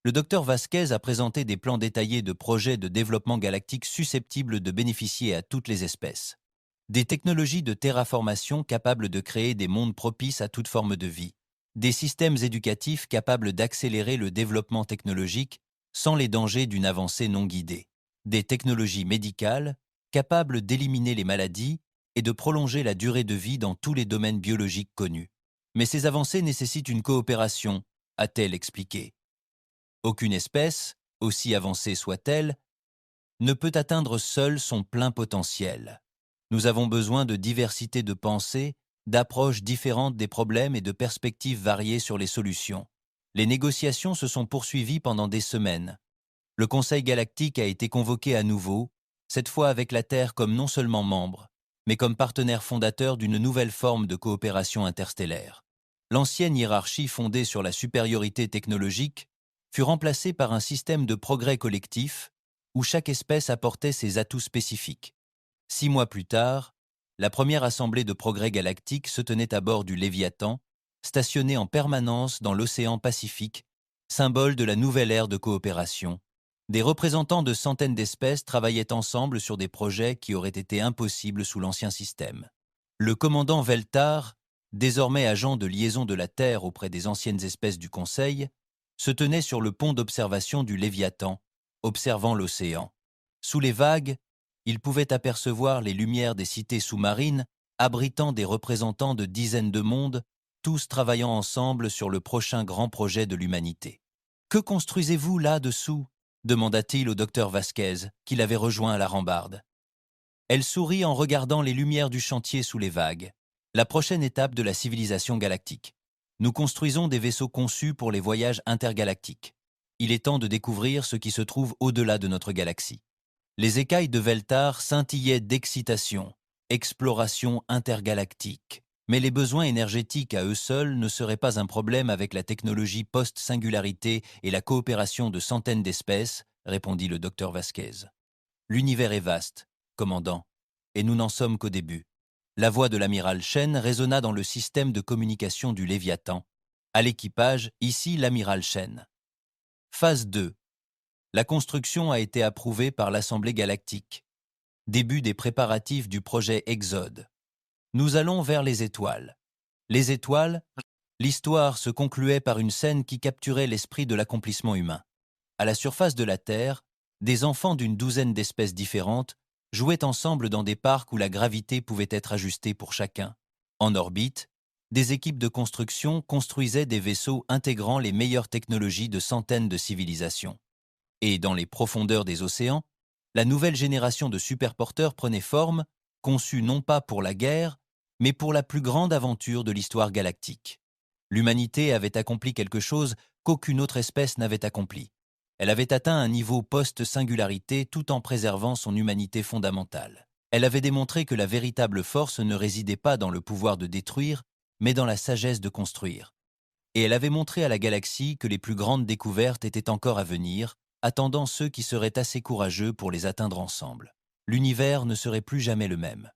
Le docteur Vasquez a présenté des plans détaillés de projets de développement galactique susceptibles de bénéficier à toutes les espèces. Des technologies de terraformation capables de créer des mondes propices à toute forme de vie. Des systèmes éducatifs capables d'accélérer le développement technologique sans les dangers d'une avancée non guidée. Des technologies médicales capables d'éliminer les maladies et de prolonger la durée de vie dans tous les domaines biologiques connus. Mais ces avancées nécessitent une coopération, a-t-elle expliqué. Aucune espèce, aussi avancée soit-elle, ne peut atteindre seule son plein potentiel. Nous avons besoin de diversité de pensée, d'approches différentes des problèmes et de perspectives variées sur les solutions. Les négociations se sont poursuivies pendant des semaines. Le Conseil galactique a été convoqué à nouveau, cette fois avec la Terre comme non seulement membre, mais comme partenaire fondateur d'une nouvelle forme de coopération interstellaire. L'ancienne hiérarchie fondée sur la supériorité technologique fut remplacée par un système de progrès collectif où chaque espèce apportait ses atouts spécifiques. 6 mois plus tard, la première assemblée de progrès galactique se tenait à bord du Léviathan, stationné en permanence dans l'océan Pacifique, symbole de la nouvelle ère de coopération. Des représentants de centaines d'espèces travaillaient ensemble sur des projets qui auraient été impossibles sous l'ancien système. Le commandant Veltar, désormais agent de liaison de la Terre auprès des anciennes espèces du Conseil, se tenait sur le pont d'observation du Léviathan, observant l'océan. Sous les vagues, il pouvait apercevoir les lumières des cités sous-marines abritant des représentants de dizaines de mondes, tous travaillant ensemble sur le prochain grand projet de l'humanité. « Que construisez-vous là-dessous » demanda-t-il au docteur Vasquez, qui l'avait rejoint à la rambarde. Elle sourit en regardant les lumières du chantier sous les vagues. La prochaine étape de la civilisation galactique. Nous construisons des vaisseaux conçus pour les voyages intergalactiques. Il est temps de découvrir ce qui se trouve au-delà de notre galaxie. Les écailles de Veltar scintillaient d'excitation, exploration intergalactique. Mais les besoins énergétiques à eux seuls ne seraient pas un problème avec la technologie post-singularité et la coopération de centaines d'espèces, répondit le docteur Vasquez. L'univers est vaste, commandant, et nous n'en sommes qu'au début. La voix de l'amiral Shen résonna dans le système de communication du Léviathan. À l'équipage, ici l'amiral Shen. Phase 2. La construction a été approuvée par l'Assemblée galactique. Début des préparatifs du projet Exode. Nous allons vers les étoiles. Les étoiles, l'histoire se concluait par une scène qui capturait l'esprit de l'accomplissement humain. À la surface de la Terre, des enfants d'une douzaine d'espèces différentes jouaient ensemble dans des parcs où la gravité pouvait être ajustée pour chacun. En orbite, des équipes de construction construisaient des vaisseaux intégrant les meilleures technologies de centaines de civilisations. Et dans les profondeurs des océans, la nouvelle génération de superporteurs prenait forme, conçue non pas pour la guerre, mais pour la plus grande aventure de l'histoire galactique. L'humanité avait accompli quelque chose qu'aucune autre espèce n'avait accompli. Elle avait atteint un niveau post-singularité tout en préservant son humanité fondamentale. Elle avait démontré que la véritable force ne résidait pas dans le pouvoir de détruire, mais dans la sagesse de construire. Et elle avait montré à la galaxie que les plus grandes découvertes étaient encore à venir, attendant ceux qui seraient assez courageux pour les atteindre ensemble. L'univers ne serait plus jamais le même.